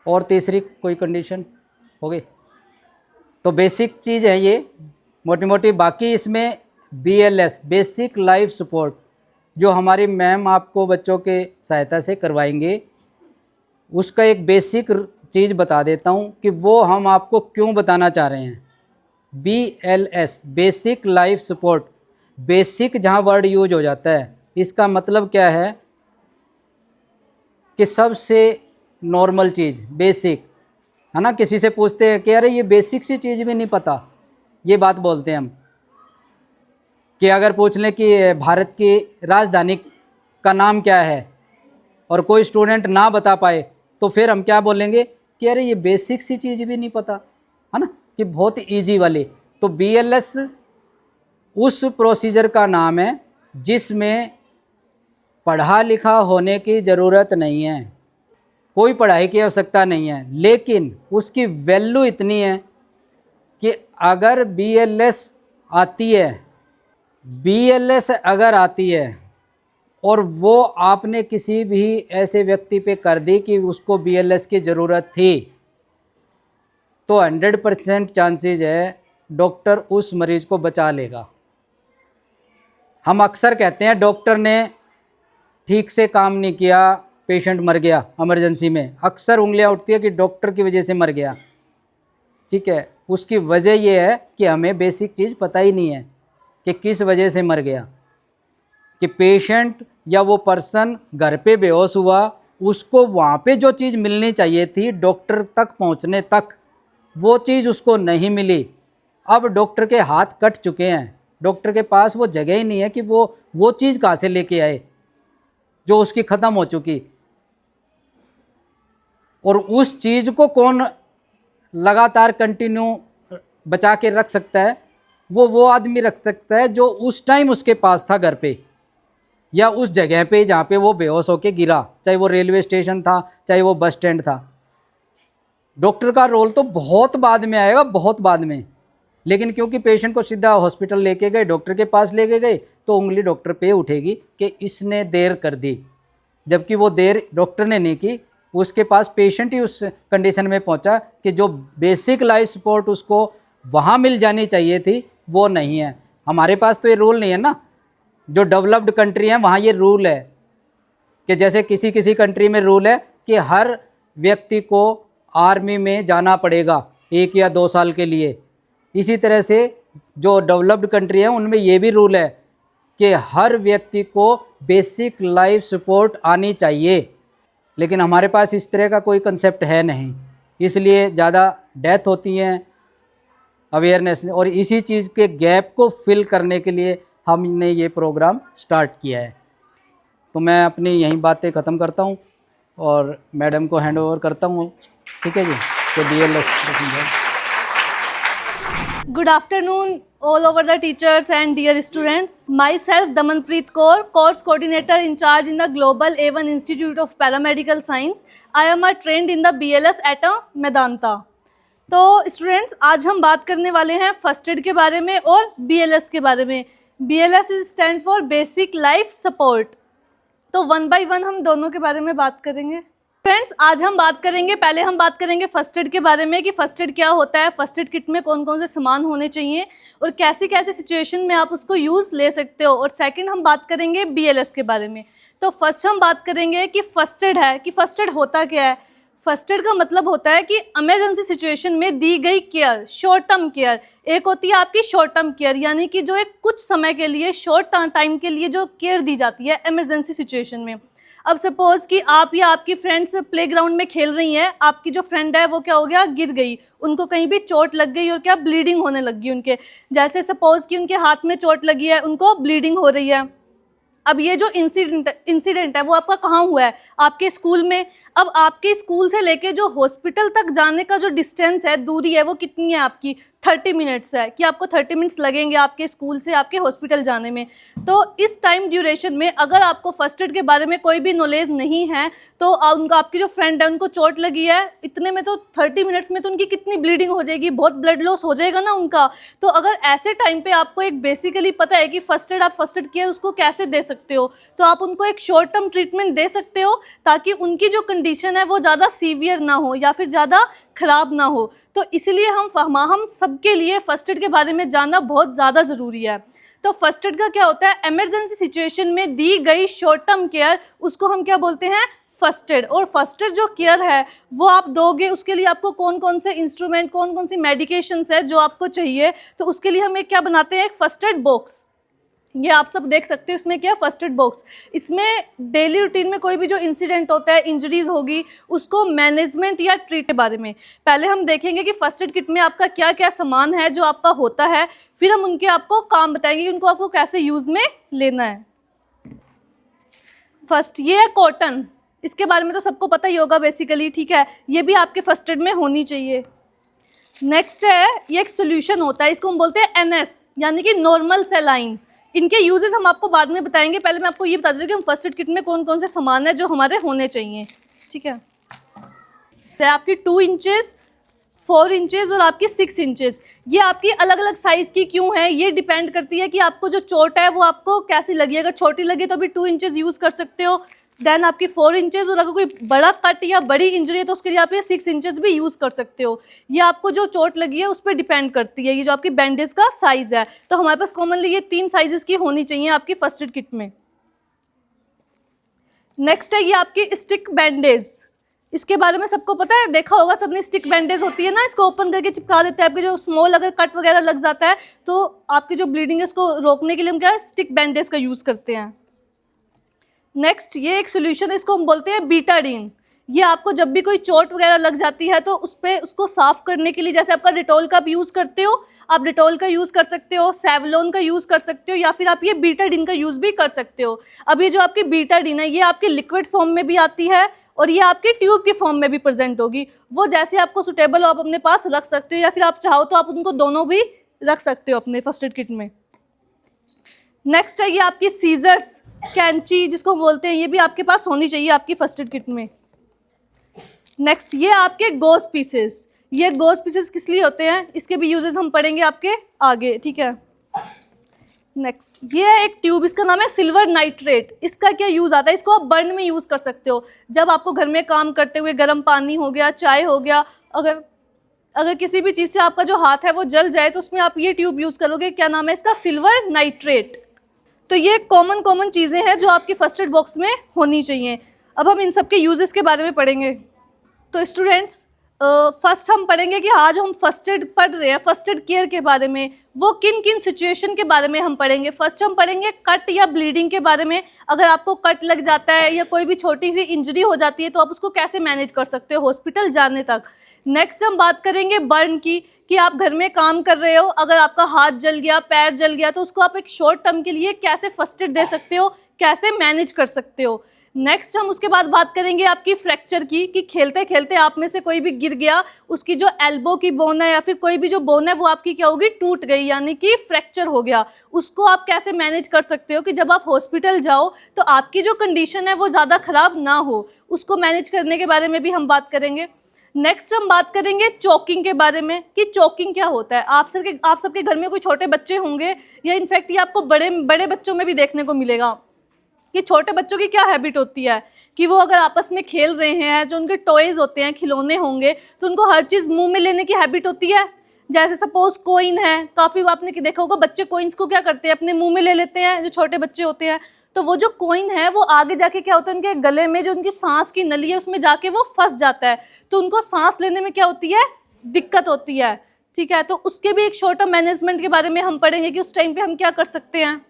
और तीसरी कोई कंडीशन हो गई, तो बेसिक चीज़ है ये मोटी मोटी। बाकी इसमें BLS बेसिक लाइफ सपोर्ट जो हमारी मैम आपको बच्चों के सहायता से करवाएंगे, उसका एक बेसिक चीज़ बता देता हूँ कि वो हम आपको क्यों बताना चाह रहे हैं। BLS basic life support, basic जहाँ वर्ड यूज हो जाता है इसका मतलब क्या है कि सबसे नॉर्मल चीज़ बेसिक है ना। किसी से पूछते हैं कि अरे ये बेसिक सी चीज़ भी नहीं पता, ये बात बोलते हैं हम। कि अगर पूछ लें कि भारत की राजधानी का नाम क्या है और कोई स्टूडेंट ना बता पाए तो फिर हम क्या बोलेंगे कि अरे ये बेसिक सी चीज़ भी नहीं पता, है ना, कि बहुत इजी वाली। तो BLS उस प्रोसीजर का नाम है जिसमें पढ़ा लिखा होने की ज़रूरत नहीं है, कोई पढ़ाई की आवश्यकता नहीं है, लेकिन उसकी वैल्यू इतनी है कि अगर BLS आती है, BLS अगर आती है और वो आपने किसी भी ऐसे व्यक्ति पे कर दी कि उसको BLS की ज़रूरत थी, तो 100% चांसेस है डॉक्टर उस मरीज़ को बचा लेगा। हम अक्सर कहते हैं डॉक्टर ने ठीक से काम नहीं किया, पेशेंट मर गया इमरजेंसी में, अक्सर उंगलियां उठती है कि डॉक्टर की वजह से मर गया। ठीक है, उसकी वजह यह है कि हमें बेसिक चीज़ पता ही नहीं है कि किस वजह से मर गया। कि पेशेंट या वो पर्सन घर पे बेहोश हुआ, उसको वहाँ पे जो चीज़ मिलनी चाहिए थी डॉक्टर तक पहुँचने तक, वो चीज़ उसको नहीं मिली। अब डॉक्टर के हाथ कट चुके हैं, डॉक्टर के पास वो जगह ही नहीं है कि वो चीज़ कहाँ से लेके आए जो उसकी ख़त्म हो चुकी। और उस चीज़ को कौन लगातार कंटिन्यू बचा के रख सकता है? वो आदमी रख सकता है जो उस टाइम उसके पास था घर पे या उस जगह पे जहाँ पे वो बेहोश होके गिरा, चाहे वो रेलवे स्टेशन था, चाहे वो बस स्टैंड था। डॉक्टर का रोल तो बहुत बाद में आएगा, बहुत बाद में। लेकिन क्योंकि पेशेंट को सीधा हॉस्पिटल लेके गए, डॉक्टर के पास लेके गए, तो उंगली डॉक्टर पे उठेगी कि इसने देर कर दी, जबकि वो देर डॉक्टर ने नहीं की, उसके पास पेशेंट ही उस कंडीशन में पहुंचा कि जो बेसिक लाइफ सपोर्ट उसको वहाँ मिल जानी चाहिए थी वो नहीं है। हमारे पास तो ये रूल नहीं है ना, जो डेवलप्ड कंट्री हैं वहाँ ये रूल है कि जैसे किसी किसी कंट्री में रूल है कि हर व्यक्ति को आर्मी में जाना पड़ेगा 1 या 2 साल के लिए। इसी तरह से जो डेवलप्ड कंट्री है उनमें ये भी रूल है कि हर व्यक्ति को बेसिक लाइफ सपोर्ट आनी चाहिए। लेकिन हमारे पास इस तरह का कोई कंसेप्ट है नहीं, इसलिए ज़्यादा डेथ होती हैं अवेयरनेस। और इसी चीज़ के गैप को फिल करने के लिए हमने ये प्रोग्राम स्टार्ट किया है। तो मैं अपनी यही बातें ख़त्म करता हूँ और मैडम को हैंड ओवर करता हूँ। ठीक है जी, तो BLS। Good afternoon, all over the teachers and dear students. Myself, Damanpreet Kaur, course coordinator in charge in the Global A1 Institute of Paramedical Science. I am trained in the BLS at Medanta. तो students, आज हम बात करने वाले हैं first aid के बारे में और BLS के बारे में। BLS is stand for basic life support. तो 1 बाय 1 हम दोनों के बारे में बात करेंगे। फ्रेंड्स, आज हम बात करेंगे, पहले हम बात करेंगे फर्स्ट एड के बारे में कि फर्स्ट एड क्या होता है, फर्स्ट एड किट में कौन कौन से सामान होने चाहिए और कैसी कैसी सिचुएशन में आप उसको यूज़ ले सकते हो। और सेकंड हम बात करेंगे BLS के बारे में। तो फर्स्ट हम बात करेंगे कि फर्स्ट एड है, कि फर्स्ट एड होता क्या है। फर्स्ट एड का मतलब होता है कि इमरजेंसी सिचुएशन में दी गई केयर, शॉर्ट टर्म केयर। एक होती है आपकी शॉर्ट टर्म केयर, यानी कि जो एक कुछ समय के लिए, शॉर्ट टाइम के लिए जो केयर दी जाती है इमरजेंसी सिचुएशन में। अब सपोज कि आप या आपकी फ्रेंड्स प्लेग्राउंड में खेल रही हैं, आपकी जो फ्रेंड है वो क्या हो गया, गिर गई, उनको कहीं भी चोट लग गई और क्या ब्लीडिंग होने लग गई उनके, जैसे सपोज कि उनके हाथ में चोट लगी है, उनको ब्लीडिंग हो रही है। अब ये जो इंसिडेंट है वो आपका कहाँ हुआ है, आपके स्कूल में। अब आपके स्कूल से लेके जो हॉस्पिटल तक जाने का जो डिस्टेंस है, दूरी है, वो कितनी है आपकी, 30 मिनट्स है, कि आपको 30 मिनट्स लगेंगे आपके स्कूल से आपके हॉस्पिटल जाने में। तो इस टाइम ड्यूरेशन में अगर आपको फर्स्ट एड के बारे में कोई भी नॉलेज नहीं है, तो उनका, आपकी जो फ्रेंड है उनको चोट लगी है, इतने में तो 30 मिनट्स में तो उनकी कितनी ब्लीडिंग हो जाएगी, बहुत ब्लड लॉस हो जाएगा ना उनका। तो अगर ऐसे टाइम पे आपको एक बेसिकली पता है कि फर्स्ट एड, आप फर्स्ट एड केयर उसको कैसे दे सकते हो, तो आप उनको एक शॉर्ट टर्म ट्रीटमेंट दे सकते हो, ताकि उनकी जो कंडीशन है वो ज़्यादा सीवियर ना हो या फिर ज़्यादा ख़राब ना हो। तो इसलिए हम सबके लिए फ़र्स्ट एड के बारे में जानना बहुत ज़्यादा ज़रूरी है। तो फर्स्ट एड का क्या होता है, इमरजेंसी सिचुएशन में दी गई शॉर्ट टर्म केयर, उसको हम क्या बोलते हैं, फर्स्ट एड। और फर्स्ट एड जो केयर है वो आप दोगे, उसके लिए आपको कौन कौन से इंस्ट्रूमेंट, कौन कौन सी मेडिकेशंस है जो आपको चाहिए, तो उसके लिए हम एक क्या बनाते हैं, एक फर्स्ट एड बॉक्स। ये आप सब देख सकते हो, इसमें क्या फर्स्ट एड बॉक्स। इसमें डेली रूटीन में कोई भी जो इंसिडेंट होता है, इंजरीज होगी, उसको मैनेजमेंट या ट्रीट के बारे में पहले हम देखेंगे कि फर्स्ट एड किट में आपका क्या क्या सामान है जो आपका होता है, फिर हम उनके आपको काम बताएंगे कि उनको आपको कैसे यूज़ में लेना है। फर्स्ट ये है कॉटन, इसके बारे में तो सबको पता ही होगा बेसिकली, ठीक है, ये भी आपके फर्स्ट एड में होनी चाहिए। नेक्स्ट है, ये एक सोल्यूशन होता है, इसको हम बोलते हैं NS, यानी कि नॉर्मल सेलाइन। इनके यूजेस हम आपको बाद में बताएंगे, पहले मैं आपको ये बता दूँ कि हम फर्स्ट एड किट में कौन कौन से सामान है जो हमारे होने चाहिए, ठीक है। तो आपकी 2 इंचेस, 4 इंचेस और आपकी 6 इंचेस, ये आपकी अलग अलग साइज़ की क्यों है, ये डिपेंड करती है कि आपको जो चोट है वो आपको कैसी लगी। अगर छोटी लगी तो अभी 2 इंचेस यूज़ कर सकते हो, देन आपकी 4 इंचेस, और अगर कोई बड़ा कट या बड़ी इंजरी है तो उसके लिए आप ये 6 इंचेस भी यूज़ कर सकते हो। ये आपको जो चोट लगी है उस पर डिपेंड करती है, ये जो आपकी बैंडेज का साइज़ है। तो हमारे पास कॉमनली ये 3 साइजेस की होनी चाहिए आपकी फर्स्ट एड किट में। नेक्स्ट है ये आपकी स्टिक बैंडेज, इसके बारे में सबको पता है, देखा होगा सबने, स्टिक बैंडेज होती है ना, इसको ओपन करके चिपका देते हैं। आपके जो स्मॉल अगर कट वगैरह लग जाता है तो आपकी जो ब्लीडिंग है उसको रोकने के लिए हम क्या स्टिक बैंडेज का यूज़ करते हैं। नेक्स्ट ये एक सोल्यूशन है, इसको हम बोलते हैं बीटाडीन। ये आपको जब भी कोई चोट वगैरह लग जाती है तो उस पर उसको साफ़ करने के लिए, जैसे आपका डिटॉल का आप यूज़ करते हो, आप डिटॉल का यूज़ कर सकते हो, सेवलॉन का यूज़ कर सकते हो, या फिर आप ये बीटाडीन का यूज़ भी कर सकते हो। अब ये जो आपकी बीटाडीन है ये आपके लिक्विड फॉर्म में भी आती है और ये आपके ट्यूब के फॉर्म में भी प्रेजेंट होगी। वो जैसे आपको सुटेबल हो आप अपने पास रख सकते हो, या फिर आप चाहो तो आप उनको दोनों भी रख सकते हो अपने फर्स्ट एड किट में। नेक्स्ट है ये आपकी सीजर्स, कैंची जिसको हम बोलते हैं, ये भी आपके पास होनी चाहिए आपकी फर्स्ट एड किट में। नेक्स्ट ये आपके गोज पीसेस, ये गोज पीसेस किस लिए होते हैं, इसके भी यूजेस हम पढ़ेंगे आपके आगे, ठीक है। नेक्स्ट ये है एक ट्यूब, इसका नाम है सिल्वर नाइट्रेट। इसका क्या यूज़ आता है, इसको आप बर्न में यूज़ कर सकते हो। जब आपको घर में काम करते हुए गर्म पानी हो गया, चाय हो गया, अगर किसी भी चीज़ से आपका जो हाथ है वो जल जाए तो उसमें आप ये ट्यूब यूज़ करोगे, क्या नाम है इसका, सिल्वर नाइट्रेट। तो ये कॉमन चीज़ें हैं जो आपकी फर्स्ट एड बॉक्स में होनी चाहिए। अब हम इन सब के यूजेस के बारे में पढ़ेंगे। तो स्टूडेंट्स फर्स्ट हम पढ़ेंगे कि आज हम फर्स्ट एड पढ़ रहे हैं, फर्स्ट एड केयर के बारे में, वो किन किन सिचुएशन के बारे में हम पढ़ेंगे। फर्स्ट हम पढ़ेंगे कट या ब्लीडिंग के बारे में। अगर आपको कट लग जाता है या कोई भी छोटी सी इंजरी हो जाती है तो आप उसको कैसे मैनेज कर सकते हो हॉस्पिटल जाने तक। नेक्स्ट हम बात करेंगे बर्न की, कि आप घर में काम कर रहे हो, अगर आपका हाथ जल गया, पैर जल गया, तो उसको आप एक शॉर्ट टर्म के लिए कैसे फर्स्ट एड दे सकते हो, कैसे मैनेज कर सकते हो। नेक्स्ट हम उसके बाद बात करेंगे आपकी फ्रैक्चर की, कि खेलते खेलते आप में से कोई भी गिर गया, उसकी जो एल्बो की बोन है या फिर कोई भी जो बोन है वो आपकी क्या होगी, टूट गई, यानी कि फ्रैक्चर हो गया। उसको आप कैसे मैनेज कर सकते हो कि जब आप हॉस्पिटल जाओ तो आपकी जो कंडीशन है वो ज़्यादा ख़राब ना हो, उसको मैनेज करने के बारे में भी हम बात करेंगे। नेक्स्ट हम बात करेंगे चोकिंग के बारे में, कि चोकिंग क्या होता है। आप सबके घर में कोई छोटे बच्चे होंगे, या इनफैक्ट ये आपको बड़े बच्चों में भी देखने को मिलेगा कि छोटे बच्चों की क्या हैबिट होती है कि वो अगर आपस में खेल रहे हैं, जो उनके टॉयज़ होते हैं, खिलौने होंगे, तो उनको हर चीज़ मुंह में लेने की हैबिट होती है। जैसे सपोज कोइन है, काफ़ी आपने देखा होगा बच्चे कोइंस को क्या करते हैं, अपने मुंह में ले लेते हैं, जो छोटे बच्चे होते हैं। तो वो जो कॉइन है वो आगे जाके क्या होता है, उनके गले में जो उनकी सांस की नली है उसमें जाके वो फंस जाता है, तो उनको सांस लेने में क्या होती है, दिक्कत होती है। ठीक है, तो उसके भी एक शॉर्ट टर्म मैनेजमेंट के बारे में हम पढ़ेंगे कि उस टाइम पे हम क्या कर सकते हैं।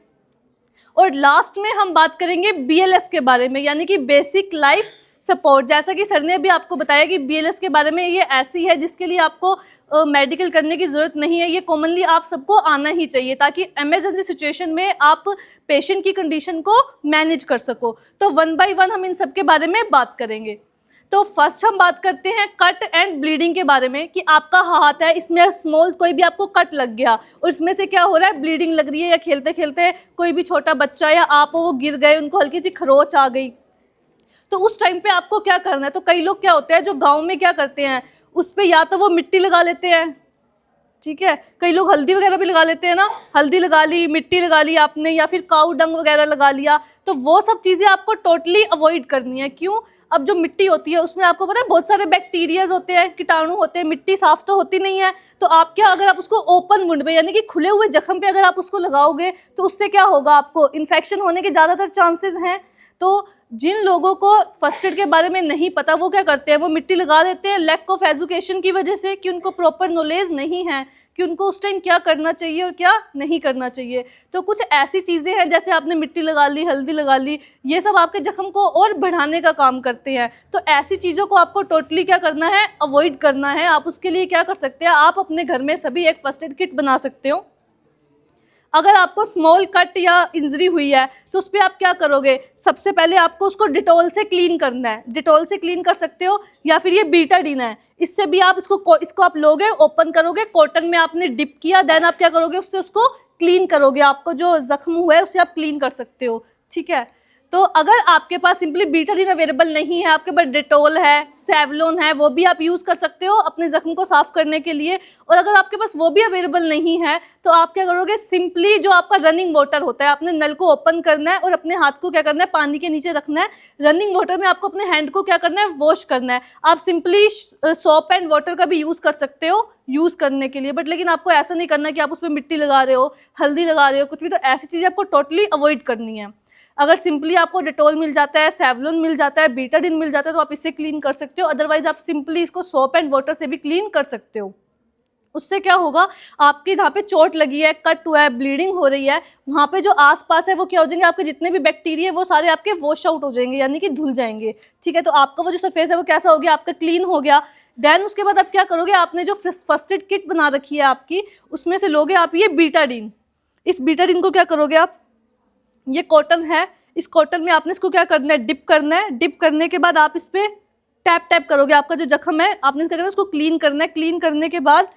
और लास्ट में हम बात करेंगे BLS के बारे में, यानी कि बेसिक लाइफ सपोर्ट। जैसा कि सर ने भी आपको बताया कि BLS के बारे में ये ऐसी है जिसके लिए आपको मेडिकल करने की ज़रूरत नहीं है, ये कॉमनली आप सबको आना ही चाहिए ताकि इमरजेंसी सिचुएशन में आप पेशेंट की कंडीशन को मैनेज कर सको। तो 1 बाय 1 हम इन सब के बारे में बात करेंगे। तो फर्स्ट हम बात करते हैं कट एंड ब्लीडिंग के बारे में, कि आपका हाथ है, इसमें स्मॉल कोई भी आपको कट लग गया और इसमें से क्या हो रहा है, ब्लीडिंग लग रही है, या खेलते खेलते कोई भी छोटा बच्चा या आप वो गिर गए, उनको हल्की सी खरोच आ गई, तो उस टाइम पे आपको क्या करना है। तो कई लोग क्या होते हैं जो गाँव में क्या करते हैं, उस पर या तो वो मिट्टी लगा लेते हैं, ठीक है, कई लोग हल्दी वगैरह भी लगा लेते हैं ना, हल्दी लगा ली, मिट्टी लगा ली आपने, या फिर काऊ डंग वगैरह लगा लिया, तो वो सब चीज़ें आपको टोटली अवॉइड करनी है। क्यों? अब जो मिट्टी होती है उसमें आपको पता है बहुत सारे बैक्टीरियाज होते हैं, कीटाणु होते हैं, मिट्टी साफ तो होती नहीं है, तो आप क्या, अगर आप उसको ओपन वुंड पे यानी कि खुले हुए जख्म पे अगर आप उसको लगाओगे तो उससे क्या होगा, आपको इन्फेक्शन होने के ज़्यादातर चांसेस हैं। तो जिन लोगों को फर्स्ट एड के बारे में नहीं पता वो क्या करते हैं, वो मिट्टी लगा देते हैं लैक ऑफ एजुकेशन की वजह से, कि उनको प्रॉपर नॉलेज नहीं है कि उनको उस टाइम क्या करना चाहिए और क्या नहीं करना चाहिए। तो कुछ ऐसी चीज़ें हैं जैसे आपने मिट्टी लगा ली, हल्दी लगा ली, ये सब आपके जख्म को और बढ़ाने का काम करते हैं। तो ऐसी चीज़ों को आपको टोटली क्या करना है, अवॉइड करना है। आप उसके लिए क्या कर सकते हैं, आप अपने घर में सभी एक फर्स्ट एड किट बना सकते हो। अगर आपको स्मॉल कट या इंजरी हुई है तो उस पर आप क्या करोगे, सबसे पहले आपको उसको डिटॉल से क्लीन करना है। डिटॉल से क्लीन कर सकते हो, या फिर ये बीटाडीन है, इससे भी आप इसको आप लोगे, ओपन करोगे, कॉटन में आपने डिप किया, देन आप क्या करोगे, उससे उसको क्लीन करोगे, आपको जो जख्म हुआ है उसे आप क्लीन कर सकते हो। ठीक है, तो अगर आपके पास सिंपली बीटाडीन अवेलेबल नहीं है, आपके पास डेटॉल है, सेवलॉन है, वो भी आप यूज़ कर सकते हो अपने जख्म को साफ़ करने के लिए। और अगर आपके पास वो भी अवेलेबल नहीं है तो आप क्या करोगे, सिंपली जो आपका रनिंग वाटर होता है, आपने नल को ओपन करना है और अपने हाथ को क्या करना है, पानी के नीचे रखना है। रनिंग वाटर में आपको अपने हैंड को क्या करना है, वॉश करना है। आप सिंपली सोप एंड वाटर का भी यूज़ कर सकते हो यूज़ करने के लिए, बट लेकिन आपको ऐसा नहीं करना कि आप उसमें मिट्टी लगा रहे हो, हल्दी लगा रहे हो, कुछ भी। तो ऐसी चीज़ें आपको टोटली अवॉइड करनी है। अगर सिंपली आपको डेटॉल मिल जाता है, सेवलॉन मिल जाता है, बीटाडीन मिल जाता है, तो आप इससे क्लीन कर सकते हो। अदरवाइज आप सिंपली इसको सोप एंड वाटर से भी क्लीन कर सकते हो। उससे क्या होगा, आपकी जहाँ पे चोट लगी है, कट हुआ है, ब्लीडिंग हो रही है, वहाँ पे जो आसपास है वो क्या हो जाएंगे, आपके जितने भी बैक्टीरिया वो सारे आपके वॉश आउट हो जाएंगे, यानी कि धुल जाएंगे। ठीक है, तो आपका वो जो सरफेस है वो कैसा हो गया, आपका क्लीन हो गया। देन उसके बाद आप क्या करोगे, आपने जो फर्स्ट एड किट बना रखी है आपकी, उसमें से लोगे आप ये बीटाडीन। इस बीटाडीन को क्या करोगे आप, ये कॉटन है, इस कॉटन में आपने इसको क्या करना है, डिप करना है। डिप करने के बाद आप इस पर टैप टैप करोगे, आपका जो जख्म है आपने क्या करना है, उसको क्लीन करना है। क्लीन करने के बाद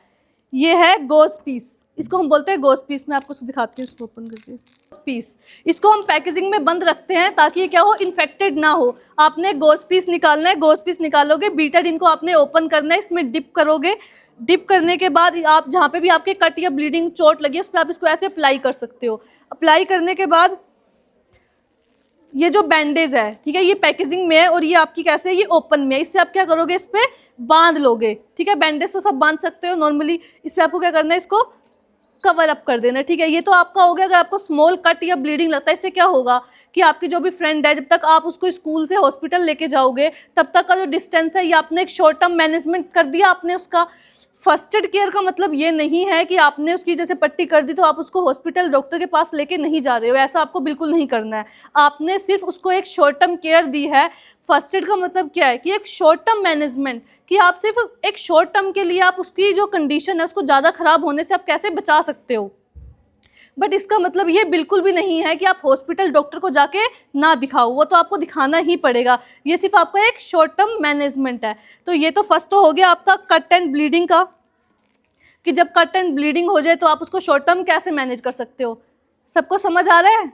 ये है गोज पीस, इसको हम बोलते हैं गोज पीस। मैं आपको दिखाती हूँ, इसको ओपन करके पीस, इसको हम पैकेजिंग में बंद रखते हैं ताकि ये क्या हो, इन्फेक्टेड ना हो। आपने गोज पीस निकालना है, गोज पीस निकालोगे, बीटाडीन को आपने ओपन करना है, इसमें डिप करोगे। डिप करने के बाद आप जहाँ पे भी आपके कट या ब्लीडिंग चोट लगी है उस पर आप इसको ऐसे अप्लाई कर सकते हो। अप्लाई करने के बाद ये जो बैंडेज है, ठीक है, ये पैकेजिंग में है और ये आपकी कैसे है, ये ओपन में है। इससे आप क्या करोगे, इस पर बांध लोगे। ठीक है, बैंडेज तो सब बांध सकते हो नॉर्मली, इस पर आपको क्या करना है, इसको कवर अप कर देना। ठीक है, ये तो आपका हो गया। अगर आपको स्मॉल कट या ब्लीडिंग लगता है, इससे क्या होगा कि आपकी जो भी फ्रेंड है, जब तक आप उसको स्कूल से हॉस्पिटल लेके जाओगे तब तक का जो डिस्टेंस है, ये आपने एक शॉर्ट टर्म मैनेजमेंट कर दिया आपने उसका। फर्स्ट एड केयर का मतलब ये नहीं है कि आपने उसकी जैसे पट्टी कर दी तो आप उसको हॉस्पिटल डॉक्टर के पास लेके नहीं जा रहे हो, ऐसा आपको बिल्कुल नहीं करना है। आपने सिर्फ उसको एक शॉर्ट टर्म केयर दी है। फर्स्ट एड का मतलब क्या है कि एक शॉर्ट टर्म मैनेजमेंट, कि आप सिर्फ एक शॉर्ट टर्म के लिए आप उसकी जो कंडीशन है उसको ज़्यादा ख़राब होने से आप कैसे बचा सकते हो। बट इसका मतलब ये बिल्कुल भी नहीं है कि आप हॉस्पिटल डॉक्टर को जाके ना दिखाओ, वो तो आपको दिखाना ही पड़ेगा। ये सिर्फ आपका एक शॉर्ट टर्म मैनेजमेंट है। तो ये तो फर्स्ट तो हो गया आपका कट एंड ब्लीडिंग का, कि जब कट एंड ब्लीडिंग हो जाए तो आप उसको शॉर्ट टर्म कैसे मैनेज कर सकते हो। सबको समझ आ रहा है?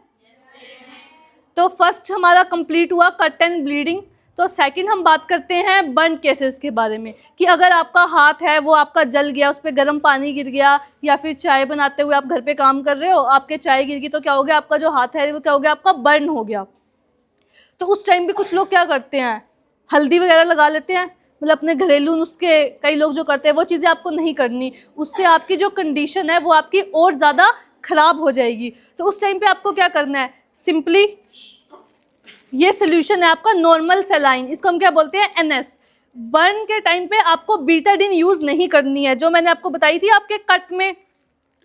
तो फर्स्ट हमारा कंप्लीट हुआ कट एंड ब्लीडिंग। तो सेकंड हम बात करते हैं बर्न केसेस के बारे में, कि अगर आपका हाथ है वो आपका जल गया, उस पर गर्म पानी गिर गया, या फिर चाय बनाते हुए आप घर पे काम कर रहे हो, आपके चाय गिर गई, तो क्या हो गया, आपका जो हाथ है वो क्या हो गया, आपका बर्न हो गया। तो उस टाइम पे कुछ लोग क्या करते हैं, हल्दी वगैरह लगा लेते हैं, मतलब अपने घरेलू नुस्खे कई लोग जो करते हैं, वो चीज़ें आपको नहीं करनी। उससे आपकी जो कंडीशन है वो आपकी और ज़्यादा ख़राब हो जाएगी। तो उस टाइम पे आपको क्या करना है, सिंपली ये सोल्यूशन है आपका नॉर्मल सेलाइन, इसको हम क्या बोलते हैं, NS। बर्न के टाइम पे आपको बीटाडीन यूज़ नहीं करनी है, जो मैंने आपको बताई थी आपके कट में,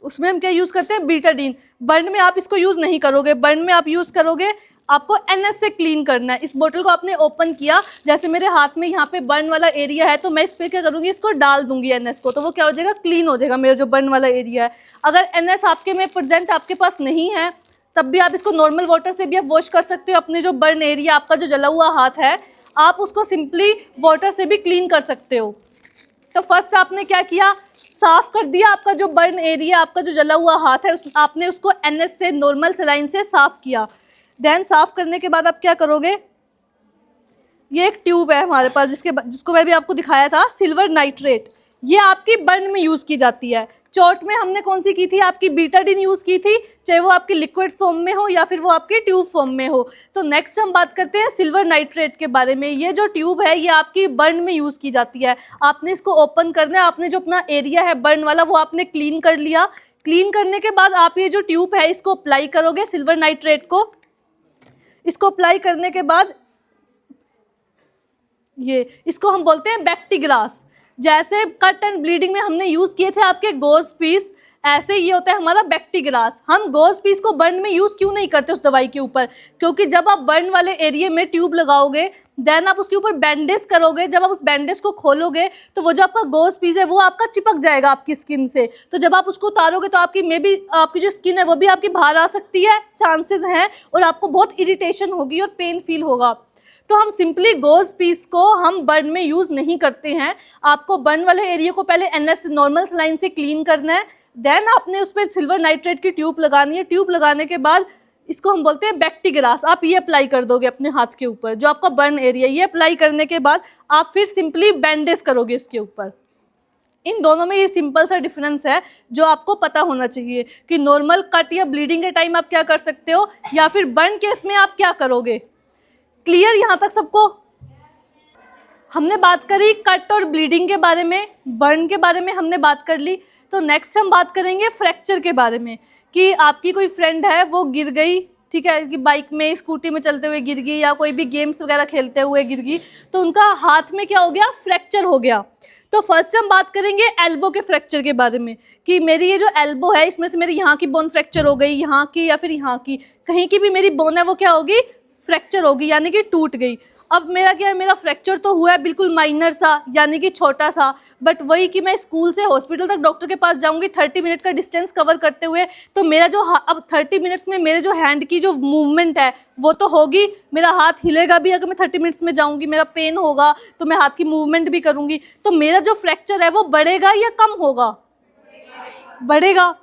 उसमें हम क्या यूज़ करते हैं, बीटाडीन। बर्न में आप इसको यूज़ नहीं करोगे, बर्न में आप यूज़ करोगे, आपको NS से क्लीन करना है। इस बोतल को आपने ओपन किया, जैसे मेरे हाथ में यहाँ पे बर्न वाला एरिया है, तो मैं इस पर क्या करूँगी, इसको डाल दूंगी NS को, तो वो क्या हो जाएगा, क्लीन हो जाएगा मेरा जो बर्न वाला एरिया है। अगर NS आपके में प्रेजेंट आपके पास नहीं है, तब भी आप इसको नॉर्मल वाटर से भी आप वॉश कर सकते हो। अपने जो बर्न एरिया, आपका जो जला हुआ हाथ है, आप उसको सिंपली वाटर से भी क्लीन कर सकते हो। तो फर्स्ट आपने क्या किया, साफ कर दिया आपका जो बर्न एरिया, आपका जो जला हुआ हाथ है, आपने उसको NS से, नॉर्मल सेलाइन से साफ किया। देन साफ करने के बाद आप क्या करोगे, ये एक ट्यूब है हमारे पास जिसको मैं भी आपको दिखाया था, सिल्वर नाइट्रेट, ये आपकी बर्न में यूज़ की जाती है। चोट में हमने कौन सी की थी, आपकी बीटाडीन यूज़ की थी, चाहे वो आपकी लिक्विड फॉर्म में हो या फिर वो आपकी ट्यूब फॉर्म में हो। तो नेक्स्ट हम बात करते हैं सिल्वर नाइट्रेट के बारे में। ये जो ट्यूब है ये आपकी बर्न में यूज़ की जाती है। आपने इसको ओपन करना है, आपने जो अपना एरिया है बर्न वाला वो आपने क्लीन कर लिया। क्लीन करने के बाद आप ये जो ट्यूब है इसको अप्लाई करोगे, सिल्वर नाइट्रेट को। इसको अप्लाई करने के बाद ये, इसको हम बोलते हैं बैक्टीग्रास। जैसे कट एंड ब्लीडिंग में हमने यूज़ किए थे आपके गोज पीस, ऐसे ये होता है हमारा बैक्टीग्रास। हम गोज पीस को बर्न में यूज़ क्यों नहीं करते उस दवाई के ऊपर, क्योंकि जब आप बर्न वाले एरिया में ट्यूब लगाओगे, देन आप उसके ऊपर बैंडेज करोगे, जब आप उस बैंडेज को खोलोगे तो वो जो आपका गोज पीस है वो आपका चिपक जाएगा आपकी स्किन से। तो जब आप उसको उतारोगे तो आपकी मे बी आपकी जो स्किन है वो भी आपकी बाहर आ सकती है, चांसेस हैं, और आपको बहुत इरिटेशन होगी और पेन फील होगा। तो हम सिंपली गोज पीस को हम बर्न में यूज़ नहीं करते हैं। आपको बर्न वाले एरिया को पहले NS नॉर्मल सेलाइन से क्लीन करना है, देन आपने उस पर सिल्वर नाइट्रेट की ट्यूब लगानी है। ट्यूब लगाने के बाद इसको हम बोलते हैं बैक्टीग्रास, आप ये अप्लाई कर दोगे अपने हाथ के ऊपर, जो आपका बर्न एरिया। ये अप्लाई करने के बाद आप फिर सिंपली बैंडेज करोगे इसके ऊपर। इन दोनों में ये सिंपल सा डिफरेंस है जो आपको पता होना चाहिए कि नॉर्मल कट या ब्लीडिंग के टाइम आप क्या कर सकते हो, या फिर बर्न केस में आप क्या करोगे। क्लियर यहाँ तक सबको? हमने बात करी कट और ब्लीडिंग के बारे में, बर्न के बारे में हमने बात कर ली। तो नेक्स्ट हम बात करेंगे फ्रैक्चर के बारे में, कि आपकी कोई फ्रेंड है वो गिर गई, ठीक है, कि बाइक में स्कूटी में चलते हुए गिर गई या कोई भी गेम्स वगैरह खेलते हुए गिर गई, तो उनका हाथ में क्या हो गया, फ्रैक्चर हो गया। तो फर्स्ट हम बात करेंगे एल्बो के फ्रैक्चर के बारे में, कि मेरी ये जो एल्बो है इसमें से मेरी यहाँ की बोन फ्रैक्चर हो गई, यहाँ की या फिर यहाँ की, कहीं की भी मेरी बोन है वो क्या होगी, फ्रैक्चर होगी, यानी कि टूट गई। अब मेरा क्या है, मेरा फ्रैक्चर तो हुआ है बिल्कुल माइनर सा, यानी कि छोटा सा, बट वही कि मैं स्कूल से हॉस्पिटल तक डॉक्टर के पास जाऊंगी 30 मिनट का डिस्टेंस कवर करते हुए, तो मेरा जो अब 30 मिनट्स में मेरे जो हैंड की जो मूवमेंट है वो तो होगी, मेरा हाथ हिलेगा भी अगर मैं 30 मिनट्स में जाऊंगी, मेरा पेन होगा तो मैं हाथ की मूवमेंट भी करूंगी। तो मेरा जो फ्रैक्चर है वो बढ़ेगा या कम होगा, बढ़ेगा।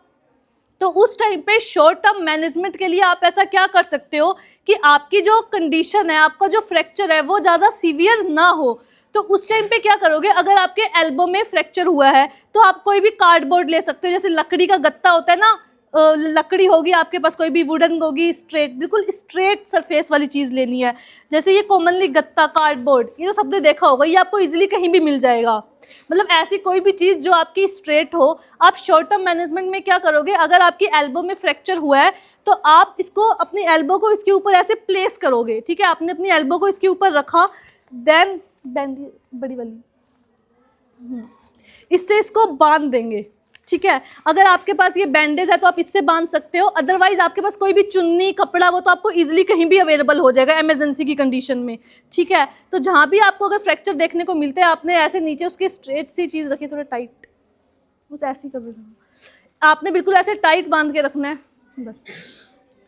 तो उस टाइम पे शॉर्ट टर्म मैनेजमेंट के लिए आप ऐसा क्या कर सकते हो कि आपकी जो कंडीशन है, आपका जो फ्रैक्चर है वो ज़्यादा सीवियर ना हो। तो उस टाइम पे क्या करोगे, अगर आपके एल्बो में फ्रैक्चर हुआ है तो आप कोई भी कार्डबोर्ड ले सकते हो, जैसे लकड़ी का गत्ता होता है ना, लकड़ी होगी आपके पास, कोई भी वुडन होगी, स्ट्रेट, बिल्कुल स्ट्रेट सरफेस वाली चीज़ लेनी है। जैसे ये कॉमनली गत्ता, कार्डबोर्ड, ये तो सबने देखा होगा, ये आपको इजीली कहीं भी मिल जाएगा। मतलब ऐसी कोई भी चीज़ जो आपकी स्ट्रेट हो। आप शॉर्ट टर्म मैनेजमेंट में क्या करोगे, अगर आपकी एल्बो में फ्रैक्चर हुआ है तो आप इसको, अपनी एल्बो को इसके ऊपर ऐसे प्लेस करोगे, ठीक है, आपने अपनी एल्बो को इसके ऊपर रखा, देन बैंडेज बड़ी वाली, इससे इसको बांध देंगे, ठीक है। अगर आपके पास ये बैंडेज है तो आप इससे बांध सकते हो, अदरवाइज आपके पास कोई भी चुन्नी, कपड़ा, वो तो आपको इजीली कहीं भी अवेलेबल हो जाएगा इमरजेंसी की कंडीशन में, ठीक है। तो जहाँ भी आपको अगर फ्रैक्चर देखने को मिलते हैं, आपने ऐसे नीचे उसकी स्ट्रेट सी चीज़ रखी, थोड़ा टाइट, बस ऐसी कर देना, आपने बिल्कुल ऐसे टाइट बांध के रखना है, बस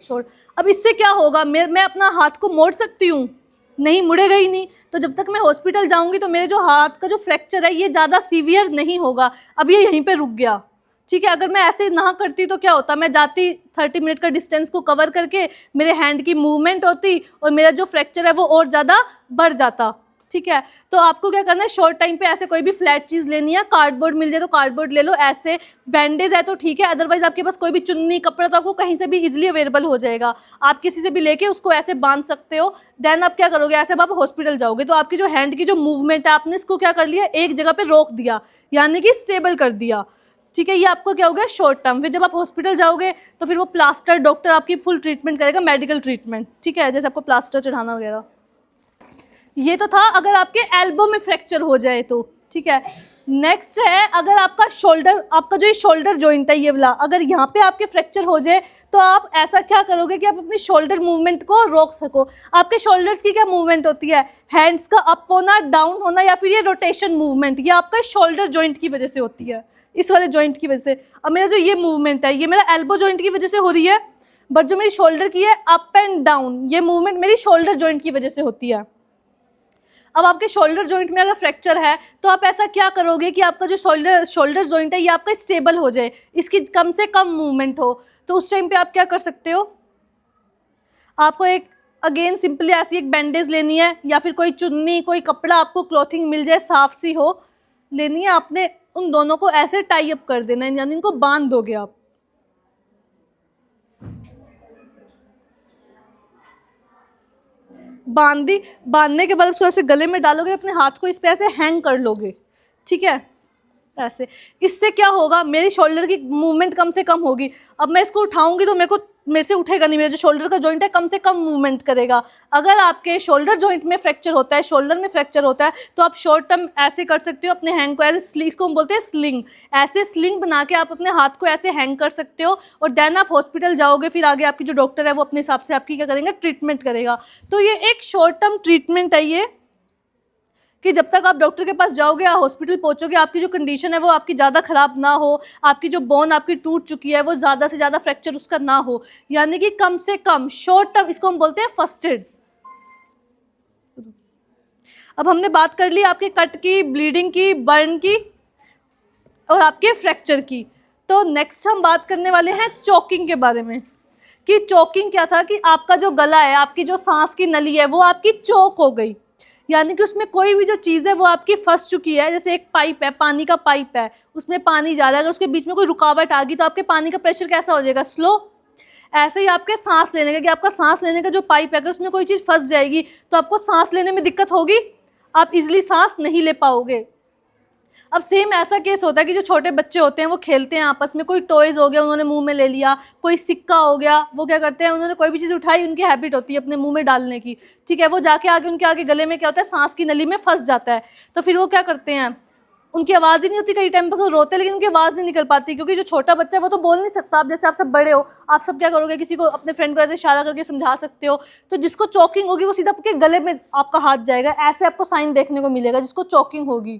छोड़। अब इससे क्या होगा, मैं अपना हाथ को मोड़ सकती हूँ, नहीं, मुड़ेगा ही नहीं। तो जब तक मैं हॉस्पिटल जाऊंगी तो मेरे जो हाथ का जो फ्रैक्चर है ये ज़्यादा सीवियर नहीं होगा, अब ये यहीं पे रुक गया, ठीक है। अगर मैं ऐसे ना करती तो क्या होता, मैं जाती 30 मिनट का डिस्टेंस को कवर करके, मेरे हैंड की मूवमेंट होती और मेरा जो फ्रैक्चर है वो और ज़्यादा बढ़ जाता, ठीक है। तो आपको क्या करना है, शॉर्ट टाइम पे ऐसे कोई भी फ्लैट चीज़ लेनी है, कार्डबोर्ड मिल जाए तो कार्डबोर्ड ले लो, ऐसे बैंडेज है तो ठीक है, अदरवाइज आपके पास कोई भी चुन्नी, कपड़ा तो आपको कहीं से भी इजीली अवेलेबल हो जाएगा, आप किसी से भी लेके उसको ऐसे बांध सकते हो। देन आप क्या करोगे, ऐसे आप हॉस्पिटल जाओगे तो आपकी जो हैंड की जो मूवमेंट है, आपने इसको क्या कर लिया, एक जगह पे रोक दिया, यानी कि स्टेबल कर दिया। ठीक है, ये आपको क्या हो गया शॉर्ट टर्म। फिर जब आप हॉस्पिटल जाओगे तो फिर वो प्लास्टर डॉक्टर आपकी फुल ट्रीटमेंट करेगा, मेडिकल ट्रीटमेंट, ठीक है, जैसे आपको प्लास्टर चढ़ाना वगैरह। ये तो था अगर आपके एल्बो में फ्रैक्चर हो जाए तो, ठीक है। नेक्स्ट है अगर आपका शोल्डर, आपका जो ये शोल्डर जॉइंट है ये वाला, अगर यहाँ पे आपके फ्रैक्चर हो जाए तो आप ऐसा क्या करोगे कि आप अपनी शोल्डर मूवमेंट को रोक सको। आपके शोल्डर्स की क्या मूवमेंट होती है, हैंड्स का अप होना, डाउन होना, या फिर ये रोटेशन मूवमेंट, ये आपका शोल्डर जॉइंट की वजह से होती है, इस वाले जॉइंट की वजह से। अब मेरा जो ये मूवमेंट है ये मेरा एल्बो जॉइंट की वजह से हो रही है, बट जो मेरी शोल्डर की है अप एंड डाउन, ये मूवमेंट मेरी शोल्डर जॉइंट की वजह से होती है। अब आपके शोल्डर जॉइंट में अगर फ्रैक्चर है तो आप ऐसा क्या करोगे कि आपका जो शोल्डर जॉइंट है ये आपका स्टेबल हो जाए, इसकी कम से कम मूवमेंट हो। तो उस टाइम पे आप क्या कर सकते हो, आपको एक अगेन सिंपली ऐसी एक बैंडेज लेनी है, या फिर कोई चुन्नी, कोई कपड़ा आपको क्लॉथिंग मिल जाए साफ सी हो, लेनी है, आपने उन दोनों को ऐसे टाई अप कर देना है, यानी इनको बांध दोगे आप। बांधने के बाद उसको ऐसे गले में डालोगे, अपने हाथ को इस पे ऐसे हैंग कर लोगे, ठीक है, ऐसे। इससे क्या होगा, मेरी शोल्डर की मूवमेंट कम से कम होगी। अब मैं इसको उठाऊंगी तो मेरे से उठेगा नहीं, मेरा जो शोल्डर का जॉइंट है कम से कम मूवमेंट करेगा। अगर आपके शोल्डर जॉइंट में फ्रैक्चर होता है, शोल्डर में फ्रैक्चर होता है, तो आप शॉर्ट टर्म ऐसे कर सकते हो, अपने हैंग को ऐसे, इसको हम बोलते हैं स्लिंग, ऐसे स्लिंग बना के आप अपने हाथ को ऐसे हैंग कर सकते हो, और देन आप हॉस्पिटल जाओगे, फिर आगे आपकी जो डॉक्टर है वो अपने हिसाब से आपकी क्या करेंगे, ट्रीटमेंट करेगा। तो ये एक शॉर्ट टर्म ट्रीटमेंट है ये, कि जब तक आप डॉक्टर के पास जाओगे या हॉस्पिटल पहुंचोगे, आपकी जो कंडीशन है वो आपकी ज़्यादा ख़राब ना हो, आपकी जो बोन आपकी टूट चुकी है वो ज़्यादा से ज़्यादा फ्रैक्चर उसका ना हो, यानी कि कम से कम शॉर्ट टर्म, इसको हम बोलते हैं फर्स्ट एड। अब हमने बात कर ली आपके कट की, ब्लीडिंग की, बर्न की और आपके फ्रैक्चर की। तो नेक्स्ट हम बात करने वाले हैं चोकिंग के बारे में, कि चोकिंग क्या था, कि आपका जो गला है, आपकी जो सांस की नली है वो आपकी चोक हो गई, यानी कि उसमें कोई भी जो चीज़ है वो आपकी फंस चुकी है। जैसे एक पाइप है, पानी का पाइप है, उसमें पानी जा रहा है, अगर उसके बीच में कोई रुकावट आ गई तो आपके पानी का प्रेशर कैसा हो जाएगा, स्लो। ऐसे ही आपके सांस लेने का, कि आपका सांस लेने का जो पाइप है अगर उसमें कोई चीज़ फंस जाएगी तो आपको सांस लेने में दिक्कत होगी, आप इजीली सांस नहीं ले पाओगे। अब सेम ऐसा केस होता है कि जो छोटे बच्चे होते हैं वो खेलते हैं आपस में, कोई टॉयज़ हो गया उन्होंने मुंह में ले लिया, कोई सिक्का हो गया, वो क्या करते हैं, उन्होंने कोई भी चीज़ उठाई, उनकी हैबिट होती है अपने मुंह में डालने की, ठीक है, वो जाके आगे उनके आगे गले में क्या होता है, सांस की नली में फंस जाता है। तो फिर वो क्या करते हैं, उनकी आवाज़ ही नहीं होती, कई टाइम पर वो रोते लेकिन उनकी आवाज़ नहीं निकल पाती, क्योंकि जो छोटा बच्चा है वो तो बोल नहीं सकता। आप जैसे आप सब बड़े हो, आप सब क्या करोगे, किसी को अपने फ्रेंड को ऐसे इशारा करके समझा सकते हो, तो जिसको चोकिंग होगी वो सीधा आपके गले में आपका हाथ जाएगा, ऐसे आपको साइन देखने को मिलेगा जिसको चोकिंग होगी।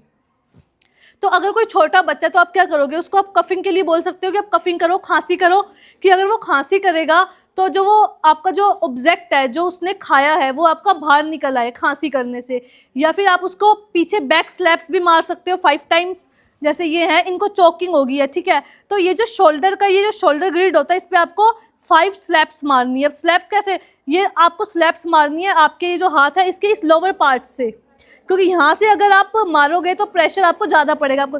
तो अगर कोई छोटा बच्चा, तो आप क्या करोगे, उसको आप कफिंग के लिए बोल सकते हो कि आप कफिंग करो, खांसी करो, कि अगर वो खांसी करेगा तो जो वो आपका जो ऑब्जेक्ट है जो उसने खाया है वो आपका बाहर निकल आए खांसी करने से। या फिर आप उसको पीछे बैक स्लैप्स भी मार सकते हो 5 टाइम्स, जैसे ये है, इनको चोकिंग होगी है, ठीक है। तो ये जो शोल्डर का, ये जो शोल्डर ग्रिड होता है, इस पर आपको 5 स्लैप्स मारनी है। अब स्लैप्स कैसे, ये आपको स्लैप्स मारनी है आपके ये जो हाथ है इसके इस लोअर पार्ट से, क्योंकि यहाँ से अगर आप मारोगे तो प्रेशर आपको ज़्यादा पड़ेगा। आपको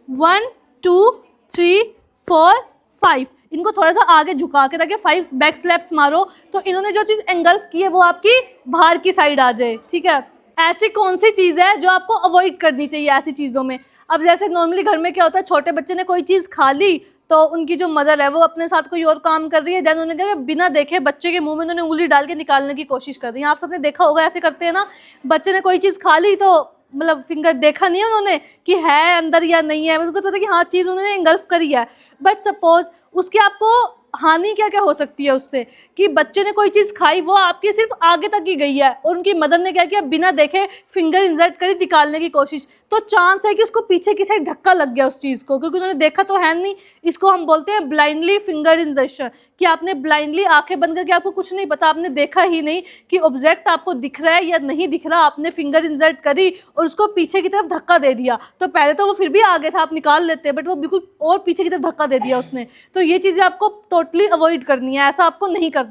1 2 3 4 5 इनको थोड़ा सा आगे झुका के ताकि 5 बैक स्लैप्स मारो, तो इन्होंने जो चीज़ एंगल्फ की है वो आपकी बाहर की साइड आ जाए, ठीक है। ऐसी कौन सी चीज़ है जो आपको अवॉइड करनी चाहिए ऐसी चीज़ों में। अब जैसे नॉर्मली घर में क्या होता है, छोटे बच्चे ने कोई चीज़ खा ली तो उनकी जो मदर है वो अपने साथ कोई और काम कर रही है, देन उन्होंने क्या, बिना देखे बच्चे के मुंह में उन्होंने उंगली डाल के निकालने की कोशिश कर रही है। आप सबने देखा होगा, ऐसे करते हैं ना, बच्चे ने कोई चीज़ खा ली तो मतलब फिंगर देखा नहीं है उन्होंने कि है अंदर या नहीं है, उनको तो पता कि हाँ चीज़ उन्होंने इंगल्फ करी है, बट सपोज उसकी आपको हानि क्या क्या हो सकती है उससे, कि बच्चे ने कोई चीज़ खाई, वो आपकी सिर्फ आगे तक ही गई है और उनकी मदर ने क्या किया, बिना देखे फिंगर इंसर्ट करी निकालने की कोशिश, तो चांस है कि उसको पीछे की साइड धक्का लग गया उस चीज़ को, क्योंकि उन्होंने देखा तो है नहीं। इसको हम बोलते हैं ब्लाइंडली फिंगर इंजर्शन, कि आपने ब्लाइंडली आंखें बंद करके, आपको कुछ नहीं पता, आपने देखा ही नहीं कि ऑब्जेक्ट आपको दिख रहा है या नहीं दिख रहा, आपने फिंगर इंसर्ट करी और उसको पीछे की तरफ धक्का दे दिया। तो पहले तो वो फिर भी आगे था, आप निकाल लेते, बट वो बिल्कुल और पीछे की तरफ धक्का दे दिया उसने। तो ये चीज़ें आपको टोटली अवॉइड करनी है, ऐसा आपको नहीं करना।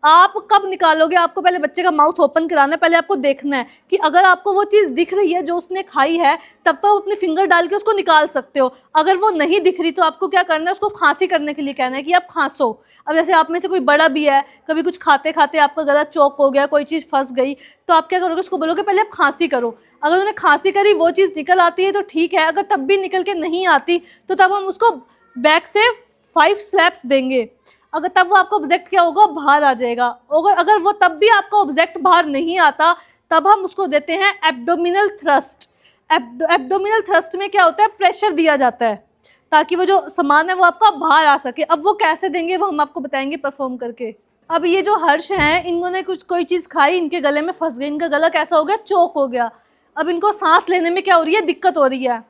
आप कब निकालोगे, आपको पहले बच्चे का माउथ ओपन कराना है, पहले आपको देखना है कि अगर आपको वो चीज़ दिख रही है जो उसने खाई है, तब तो आप अपनी फिंगर डाल के उसको निकाल सकते हो। अगर वो नहीं दिख रही तो आपको क्या करना है, उसको खांसी करने के लिए कहना है कि आप खांसो। अब जैसे आप में से कोई बड़ा भी है, कभी कुछ खाते खाते आपका गला चौक हो गया, कोई चीज़ फंस गई, तो आप क्या करोगे, उसको बोलोगे पहले आप खांसी करो। अगर उन्हें खांसी करी वो चीज़ निकल आती है तो ठीक है, अगर तब भी निकल के नहीं आती तो तब हम उसको बैक से 5 स्लैप्स देंगे। अगर तब वो आपका ऑब्जेक्ट क्या होगा, बाहर आ जाएगा। अगर वो तब भी आपका ऑब्जेक्ट बाहर नहीं आता तब हम उसको देते हैं एब्डोमिनल थ्रस्ट। एब्डोमिनल थ्रस्ट में क्या होता है, प्रेशर दिया जाता है ताकि वो जो सामान है वो आपका बाहर आ सके। अब वो कैसे देंगे वो हम आपको बताएंगे परफॉर्म करके। अब ये जो हर्ष हैं, इन्होंने कोई चीज़ खाई, इनके गले में फंस गई, इनका गला कैसा हो गया, चोक हो गया। अब इनको सांस लेने में क्या हो रही है, दिक्कत हो रही है।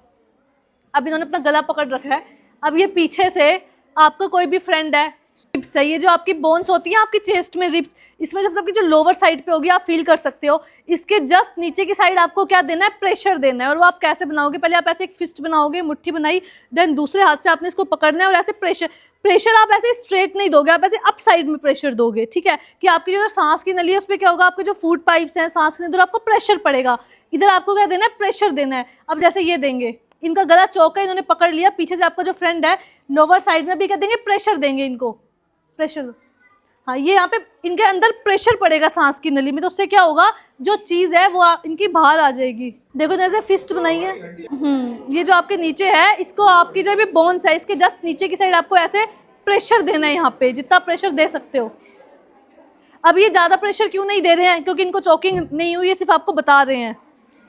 अब इन्होंने अपना गला पकड़ रखा है। अब ये पीछे से आपका कोई भी फ्रेंड है, रिब्स है, ये जो आपकी बोन्स होती हैं आपकी चेस्ट में, रिब्स, इसमें जब सबकी जो लोअर साइड पे होगी आप फील कर सकते हो, इसके जस्ट नीचे की साइड आपको क्या देना है, प्रेशर देना है। और वो आप कैसे बनाओगे, पहले आप ऐसे एक फिस्ट बनाओगे, मुट्ठी बनाई, देन दूसरे हाथ से आपने इसको पकड़ना है और ऐसे प्रेशर आप ऐसे स्ट्रेट नहीं दोगे, आप ऐसे अप साइड में प्रेशर दोगे, ठीक है, कि आपकी जो सांस की नली है उस पर क्या होगा, आपके जो फूड पाइप्स हैं, सांस के अंदर आपको प्रेशर पड़ेगा, इधर आपको क्या देना है, प्रेशर देना है। अब जैसे ये देंगे, इनका गला चौका, इन्होंने पकड़ लिया, पीछे से आपका जो फ्रेंड है लोअर साइड में भी क्या देंगे, प्रेशर देंगे इनको, प्रेशर। हाँ, ये यहाँ पे इनके अंदर प्रेशर पड़ेगा सांस की नली में, तो उससे क्या होगा, जो चीज़ है वो इनकी बाहर आ जाएगी। देखो जैसे फिस्ट बनाई है, ये जो आपके नीचे है, इसको आपकी जो भी बोन्स है इसके जस्ट नीचे की साइड आपको ऐसे प्रेशर देना है, यहाँ पे जितना प्रेशर दे सकते हो। अब ये ज़्यादा प्रेशर क्यों नहीं दे रहे हैं, क्योंकि इनको चोकिंग नहीं हुई है, सिर्फ आपको बता रहे हैं,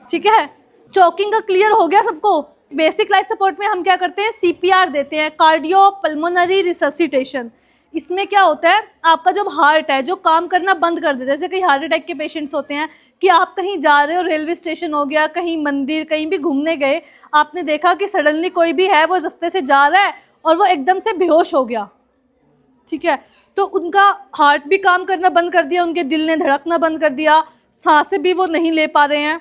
ठीक है। चोकिंग का क्लियर हो गया सबको। बेसिक लाइफ सपोर्ट में हम क्या करते हैं, CPR देते हैं, कार्डियो पल्मोनरी रिससिटेशन। इसमें क्या होता है, आपका जब हार्ट है जो काम करना बंद कर देता है, जैसे कई हार्ट अटैक के पेशेंट्स होते हैं कि आप कहीं जा रहे हो, रेलवे स्टेशन हो गया, कहीं मंदिर, कहीं भी घूमने गए, आपने देखा कि सडनली कोई भी है वो रास्ते से जा रहा है और वो एकदम से बेहोश हो गया, ठीक है, तो उनका हार्ट भी काम करना बंद कर दिया, उनके दिल ने धड़कना बंद कर दिया, सांसें भी वो नहीं ले पा रहे हैं।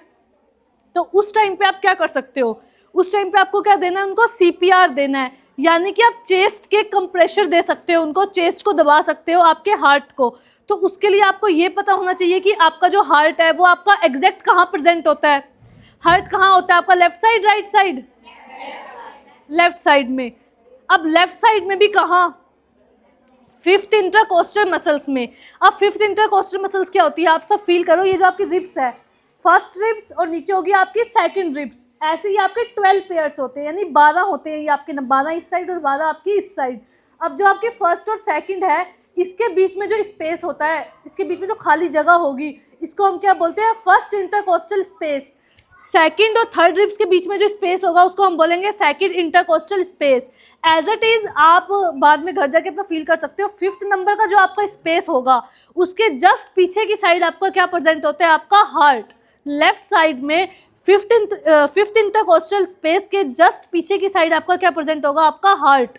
तो उस टाइम पे आप क्या कर सकते हो, उस टाइम पे आपको क्या देना है, उनको CPR देना है, यानी कि आप चेस्ट के कंप्रेशर दे सकते हो, उनको चेस्ट को दबा सकते हो, आपके हार्ट को। तो उसके लिए आपको ये पता होना चाहिए कि आपका जो हार्ट है वो आपका एग्जैक्ट कहाँ प्रेजेंट होता है। हार्ट कहाँ होता है आपका, left side, right side, left side में। अब लेफ्ट साइड में भी कहाँ, 5th इंटरकोस्टल मसल्स में। अब 5th इंटरकोस्टल मसल्स क्या होती है, आप सब फील करो, ये जो आपकी रिब्स है, फर्स्ट रिब्स और नीचे होगी आपकी सेकंड रिब्स, ऐसे ही आपके 12 पेयर्स होते हैं, यानी 12 होते हैं, ये आपके 12 इस साइड और 12 आपकी इस साइड। अब जो आपकी फर्स्ट और सेकंड है, इसके बीच में जो स्पेस होता है, इसके बीच में जो खाली जगह होगी, इसको हम क्या बोलते हैं, फर्स्ट इंटरकोस्टल स्पेस। सेकंड और थर्ड रिब्स के बीच में जो स्पेस होगा उसको हम बोलेंगे second intercostal space. As it is आप बाद में घर जाके अपना फील कर सकते हो। 5th नंबर का जो आपका स्पेस होगा उसके जस्ट पीछे की साइड आपका क्या प्रेजेंट होता है, आपका हार्ट। लेफ्ट साइड में 5th इंटरकोस्टल स्पेस के जस्ट पीछे की साइड आपका क्या प्रेजेंट होगा, आपका हार्ट।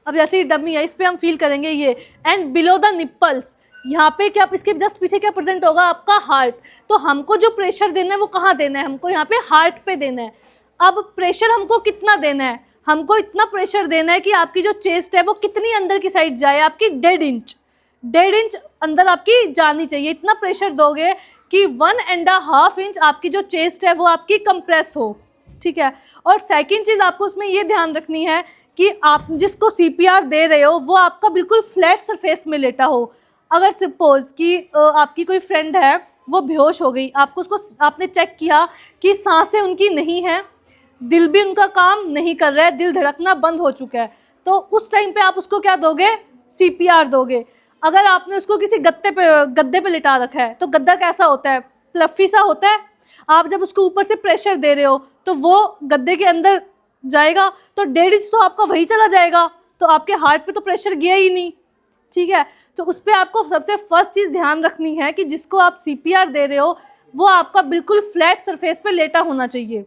अब जैसे ये डमी है, इस पर हम फील करेंगे ये, एंड बिलो द निप्पल्स, यहाँ पे क्या, इसके जस्ट पीछे क्या प्रेजेंट होगा, आपका हार्ट। तो हमको जो प्रेशर देना है वो कहाँ देना है, हमको यहाँ पे हार्ट पे देना है। अब प्रेशर हमको कितना देना है, हमको इतना प्रेशर देना है कि आपकी जो चेस्ट है वो कितनी अंदर की साइड जाए, आपकी 1.5 इंच अंदर आपकी जानी चाहिए। इतना प्रेशर दोगे कि 1.5 इंच आपकी जो चेस्ट है वो आपकी कंप्रेस हो, ठीक है। और सेकंड चीज़ आपको उसमें ये ध्यान रखनी है कि आप जिसको CPR दे रहे हो वो आपका बिल्कुल फ्लैट सरफेस में लेटा हो। अगर सपोज कि आपकी कोई फ्रेंड है वो बेहोश हो गई, आपने चेक किया कि सांसें उनकी नहीं हैं, दिल भी उनका काम नहीं कर रहा है, दिल धड़कना बंद हो चुका है, तो उस टाइम पे आप उसको क्या दोगे, CPR दोगे। अगर आपने उसको किसी गद्दे पे लिटा रखा है, तो गद्दा कैसा होता है, प्लफी सा होता है। आप जब उसको ऊपर से प्रेशर दे रहे हो तो वो गद्दे के अंदर जाएगा, तो 1.5 इंच तो आपका वही चला जाएगा, तो आपके हार्ट पे तो प्रेशर गया ही नहीं, ठीक है। तो उस पर आपको सबसे फर्स्ट चीज़ ध्यान रखनी है कि जिसको आप CPR दे रहे हो वो आपका बिल्कुल फ्लैट सरफेस पे लेटा होना चाहिए।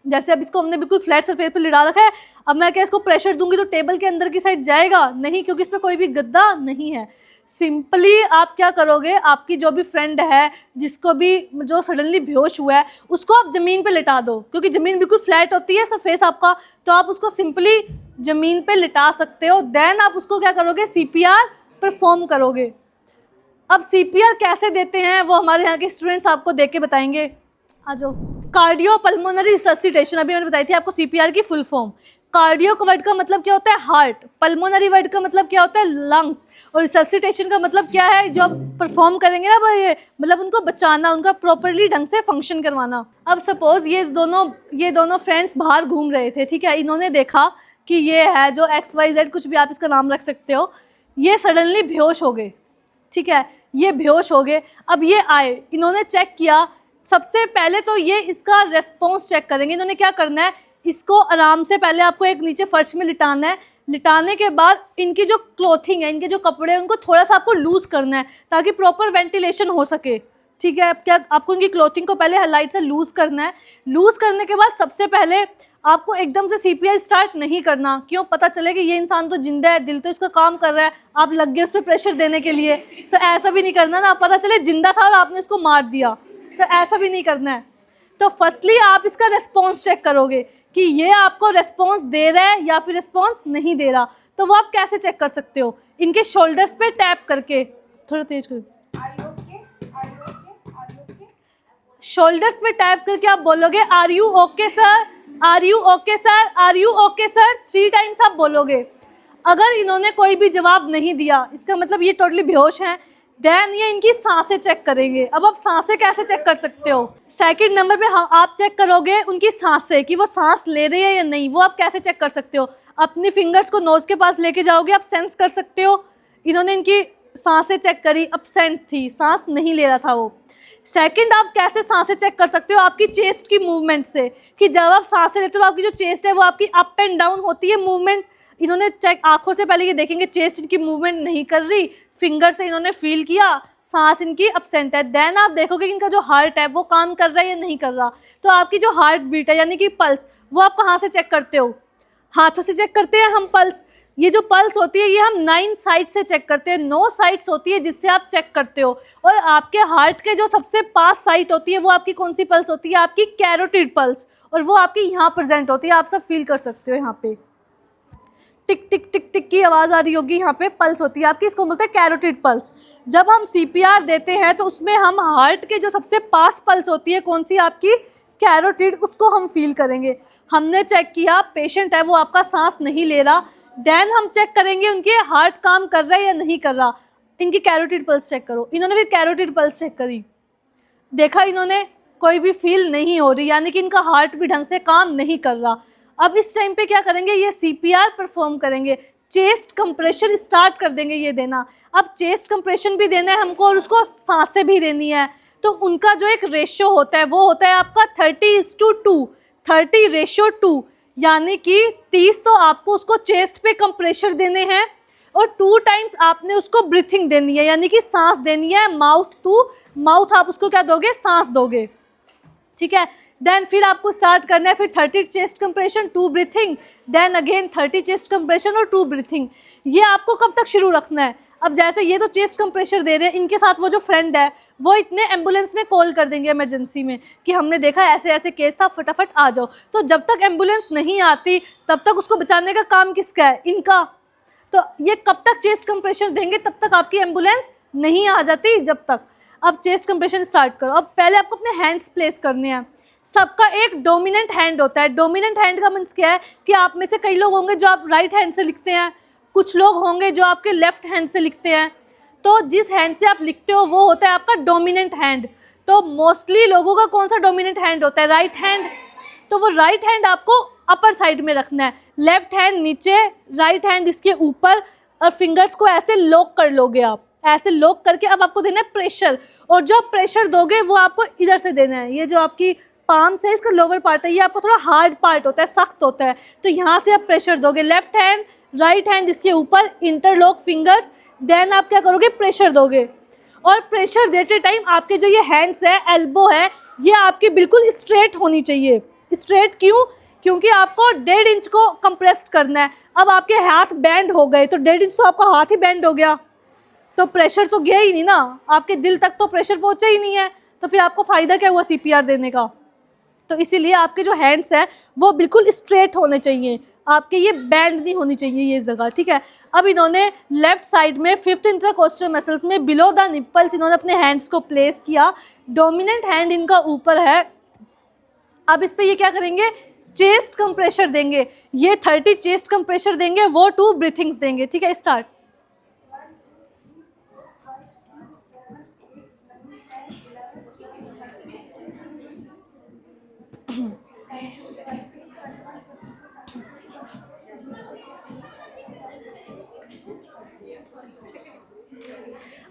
जैसे अब इसको हमने बिल्कुल फ्लैट सरफेस पे लिटा रखा है, अब मैं क्या इसको प्रेशर दूंगी तो टेबल के अंदर की साइड जाएगा नहीं, क्योंकि इसमें कोई भी गद्दा नहीं है। सिंपली आप क्या करोगे, आपकी जो भी फ्रेंड है जिसको भी जो सडनली बेहोश हुआ है उसको आप ज़मीन पे लिटा दो, क्योंकि ज़मीन बिल्कुल फ्लैट होती है सरफेस आपका, तो आप उसको सिंपली ज़मीन पे लिटा सकते हो। देन आप उसको क्या करोगे, CPR परफॉर्म करोगे। अब CPR कैसे देते हैं वो हमारे यहाँ के स्टूडेंट्स आपको देख के बताएंगे। आ जाओ। कार्डियो पल्मोनरी रिससिटेशन, अभी मैंने बताई थी आपको CPR की फुल फॉर्म। कार्डियक वर्ड का मतलब क्या होता है हार्ट, पल्मोनरी वर्ड का मतलब क्या होता है लंग्स, और रिससिटेशन का मतलब क्या है जो आप परफॉर्म करेंगे ना भाई, मतलब उनको बचाना, उनका प्रॉपरली ढंग से फंक्शन करवाना। अब सपोज ये दोनों फ्रेंड्स बाहर घूम रहे थे, ठीक है, इन्होंने देखा कि ये है जो XYZ, कुछ भी आप इसका नाम रख सकते हो, ये सडनली बेहोश हो गए, ठीक है, ये बेहोश हो गए। अब ये आए, इन्होंने चेक किया, सबसे पहले तो ये इसका रेस्पॉन्स चेक करेंगे। इन्होंने क्या करना है, इसको आराम से पहले आपको एक नीचे फर्श में लिटाना है, लिटाने के बाद इनकी जो क्लोथिंग है, इनके जो कपड़े हैं, उनको थोड़ा सा आपको लूज़ करना है ताकि प्रॉपर वेंटिलेशन हो सके, ठीक है। अब क्या आपको इनकी क्लोथिंग को पहले हाइलाइट से लूज़ करना है। लूज़ करने के बाद सबसे पहले आपको एकदम से CPR स्टार्ट नहीं करना, क्यों, पता चले कि ये इंसान तो जिंदा है, दिल तो इसका काम कर रहा है, आप लग गए उस पर प्रेशर देने के लिए, तो ऐसा भी नहीं करना ना, पता चले जिंदा था और आपने इसको मार दिया, तो ऐसा भी नहीं करना है। तो फर्स्टली आप इसका रेस्पॉन्स चेक करोगे कि ये आपको रेस्पॉन्स दे रहा है या फिर रेस्पॉन्स नहीं दे रहा। तो वो आप कैसे चेक कर सकते हो, इनके शोल्डर्स पे टैप करके, थोड़ा तेज करो, शोल्डर्स पे टैप करके आप बोलोगे are you okay sir, are you okay sir, are you okay sir, 3 times आप बोलोगे। अगर इन्होंने कोई भी जवाब नहीं दिया, इसका मतलब ये टोटली बेहोश हैं, देन ये इनकी सांसें चेक करेंगे। अब आप सांसें कैसे चेक कर सकते हो, सेकंड नंबर पे आप चेक करोगे उनकी सांसें कि वो सांस ले रही है या नहीं। वो आप कैसे चेक कर सकते हो, अपनी फिंगर्स को नोज के पास लेके जाओगे, आप सेंस कर सकते हो। इन्होंने इनकी सांसें चेक करी, एब्सेंट थी, सांस नहीं ले रहा था वो। सेकंड, आप कैसे सांसें चेक कर सकते हो, आपकी चेस्ट की मूवमेंट से, कि जब आप सांसें लेते हो आपकी जो चेस्ट है वो आपकी अप एंड डाउन होती है मूवमेंट। इन्होंने चेक आंखों से पहले ये देखेंगे चेस्ट इनकी मूवमेंट नहीं कर रही, फिंगर से इन्होंने फील किया, सांस इनकी एब्सेंट है। देन आप देखोगे कि इनका जो हार्ट है वो काम कर रहा है या नहीं कर रहा। तो आपकी जो हार्ट बीट है यानी कि पल्स, वो आप कहाँ से चेक करते हो, हाथों से चेक करते हैं हम पल्स। ये जो पल्स होती है ये हम 9 साइड से चेक करते हैं, 9 साइड्स होती है जिससे आप चेक करते हो। और आपके हार्ट के जो सबसे पास साइड होती है वो आपकी कौन सी पल्स होती है, आपकी कैरोटिड पल्स, और वो आपकी यहाँ प्रेजेंट होती है, आप सब फील कर सकते हो। यहाँ पे टिक टिक टिक टिक की आवाज़ आ रही होगी, यहाँ पे पल्स होती है आपकी, इसको बोलते हैं कैरोटिड पल्स। जब हम CPR देते हैं तो उसमें हम हार्ट के जो सबसे पास पल्स होती है कौन सी, आपकी कैरोटिड, उसको हम फील करेंगे। हमने चेक किया पेशेंट है वो आपका सांस नहीं ले रहा, देन हम चेक करेंगे उनके हार्ट काम कर रहा है या नहीं कर रहा। इनकी कैरोटिड पल्स चेक करो। इन्होंने भी कैरोटिड पल्स चेक करी, देखा इन्होंने कोई भी फील नहीं हो रही, यानी कि इनका हार्ट भी ढंग से काम नहीं कर रहा। अब इस टाइम पे क्या करेंगे, ये CPR परफॉर्म करेंगे, चेस्ट कंप्रेशन स्टार्ट कर देंगे ये देना। अब चेस्ट कंप्रेशन भी देना है हमको और उसको सांसें भी देनी है, तो उनका जो एक रेशियो होता है वो होता है आपका 30:2, 30:2, यानी कि 30 तो आपको उसको चेस्ट पे कंप्रेशर देने हैं और 2 टाइम्स आपने उसको ब्रीथिंग देनी है, यानी कि सांस देनी है, माउथ टू माउथ आप उसको क्या दोगे, सांस दोगे, ठीक है। देन फिर आपको स्टार्ट करना है, फिर 30 chest compression, 2 breathing, then again 30 chest compression और 2 ब्रीथिंग। ये आपको कब तक शुरू रखना है। अब जैसे ये तो चेस्ट कंप्रेशर दे रहे हैं, इनके साथ वो जो फ्रेंड है वो इतने एम्बुलेंस में कॉल कर देंगे इमरजेंसी में कि हमने देखा ऐसे ऐसे केस था, फटाफट आ जाओ। तो जब तक एम्बुलेंस नहीं आती तब तक उसको बचाने का काम किसका है, इनका। तो ये कब तक चेस्ट कंप्रेशन देंगे, तब तक आपकी एम्बुलेंस नहीं आ जाती, जब तक। अब चेस्ट कंप्रेशन स्टार्ट करो। अब पहले आपको अपने हैंड्स प्लेस करने हैं। सबका एक डोमिनेंट हैंड होता है। डोमिनेंट हैंड का मीन्स क्या है कि आप में से कई लोग होंगे जो आप राइट हैंड से लिखते हैं, कुछ लोग होंगे जो आपके लेफ्ट हैंड से लिखते हैं। तो जिस हैंड से आप लिखते हो वो होता है आपका डोमिनेंट हैंड। तो मोस्टली लोगों का कौन सा डोमिनेंट हैंड होता है, राइट हैंड। तो वो राइट हैंड आपको अपर साइड में रखना है, लेफ्ट हैंड नीचे, राइट हैंड इसके ऊपर, और फिंगर्स को ऐसे लॉक कर लोगे आप, ऐसे लॉक करके अब आपको देना है प्रेशर। और जो प्रेशर दोगे वो आपको इधर से देना है। ये जो आपकी पाम से इसका लोअर पार्ट है, ये आपको थोड़ा हार्ड पार्ट होता है, सख्त होता है, तो यहाँ से आप प्रेशर दोगे। लेफ्ट हैंड, राइट हैंड इसके ऊपर, इंटरलॉक फिंगर्स, देन आप क्या करोगे, प्रेशर दोगे। और प्रेशर देते टाइम आपके जो ये हैंड्स है, एल्बो है, ये आपकी बिल्कुल स्ट्रेट होनी चाहिए। स्ट्रेट क्यों, क्योंकि आपको 1.5 इंच को कंप्रेस करना है। अब आपके हाथ बैंड हो गए तो 1.5 इंच तो आपका हाथ ही बैंड हो गया, तो प्रेशर तो गया ही नहीं ना, आपके दिल तक तो प्रेशर पहुंचा ही नहीं है, तो फिर आपको फ़ायदा क्या हुआ CPR देने का। तो इसीलिए आपके जो हैंड्स हैं वो बिल्कुल स्ट्रेट होने चाहिए, आपके ये बैंड नहीं होनी चाहिए ये जगह, ठीक है। अब इन्होंने लेफ्ट साइड में 5th इंटरकोस्टल मसल्स में बिलो द निप्पल्स इन्होंने अपने हैंड्स को प्लेस किया। डोमिनेंट हैंड इनका ऊपर है। अब इस पर ये क्या करेंगे, चेस्ट कंप्रेशर देंगे। ये 30 चेस्ट कंप्रेशर देंगे, वो 2 ब्रीथिंग्स देंगे। ठीक है, स्टार्ट।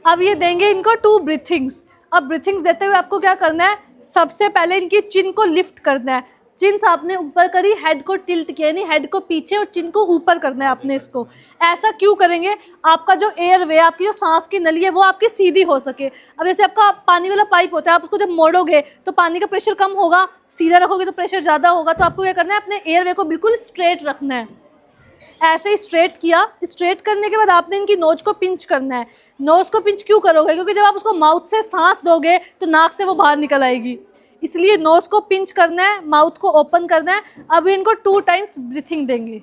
अब ये देंगे इनको 2 ब्रीथिंग्स। अब ब्रीथिंग्स देते हुए आपको क्या करना है, सबसे पहले इनकी चिन को लिफ्ट करना है। चिन आपने ऊपर करी, हेड को टिल्ट किया, यानी हेड को पीछे और चिन को ऊपर करना है आपने इसको। ऐसा क्यों करेंगे, आपका जो एयर वे, आपकी जो सांस की नली है वो आपकी सीधी हो सके। अब जैसे आपका पानी वाला पाइप होता है, आप उसको जब मोड़ोगे तो पानी का प्रेशर कम होगा, सीधा रखोगे तो प्रेशर ज़्यादा होगा। तो आपको क्या करना है, अपने एयर वे को बिल्कुल स्ट्रेट रखना है। ऐसे ही स्ट्रेट किया। स्ट्रेट करने के बाद आपने इनकी नोज को पिंच करना है। नोज को पिंच क्यों करोगे, क्योंकि जब आप उसको माउथ से सांस दोगे तो नाक से वो बाहर निकल आएगी, इसलिए नोज को पिंच करना है, माउथ को ओपन करना है। अब इनको 2 टाइम्स ब्रीथिंग देंगे।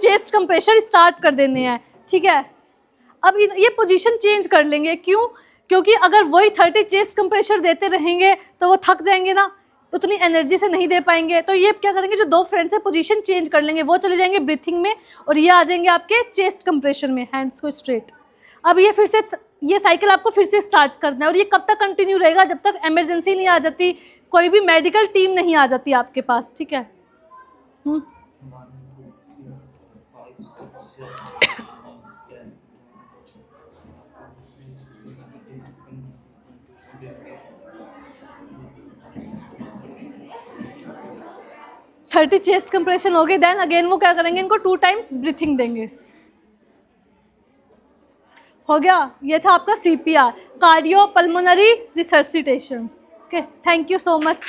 चेस्ट कंप्रेशर स्टार्ट कर देने हैं। ठीक है, अब ये पोजीशन चेंज कर लेंगे। क्यों, क्योंकि अगर वही 30 चेस्ट कंप्रेशर देते रहेंगे तो वो थक जाएंगे ना, उतनी एनर्जी से नहीं दे पाएंगे। तो ये क्या करेंगे, जो 2 फ्रेंड्स है पोजीशन चेंज कर लेंगे, वो चले जाएंगे ब्रीथिंग में और ये आ जाएंगे आपके चेस्ट कंप्रेशन में, हैंड्स को स्ट्रेट। अब ये फिर से ये साइकिल आपको फिर से स्टार्ट करना है और ये कब तक कंटिन्यू रहेगा, जब तक इमरजेंसी नहीं आ जाती, कोई भी मेडिकल टीम नहीं आ जाती आपके पास। ठीक है, 30 चेस्ट कंप्रेशन हो गए। देन अगेन वो क्या करेंगे, इनको 2 टाइम्स ब्रीथिंग देंगे। हो गया, ये था आपका CPR, cardio pulmonary resuscitation. Okay, thank you so much.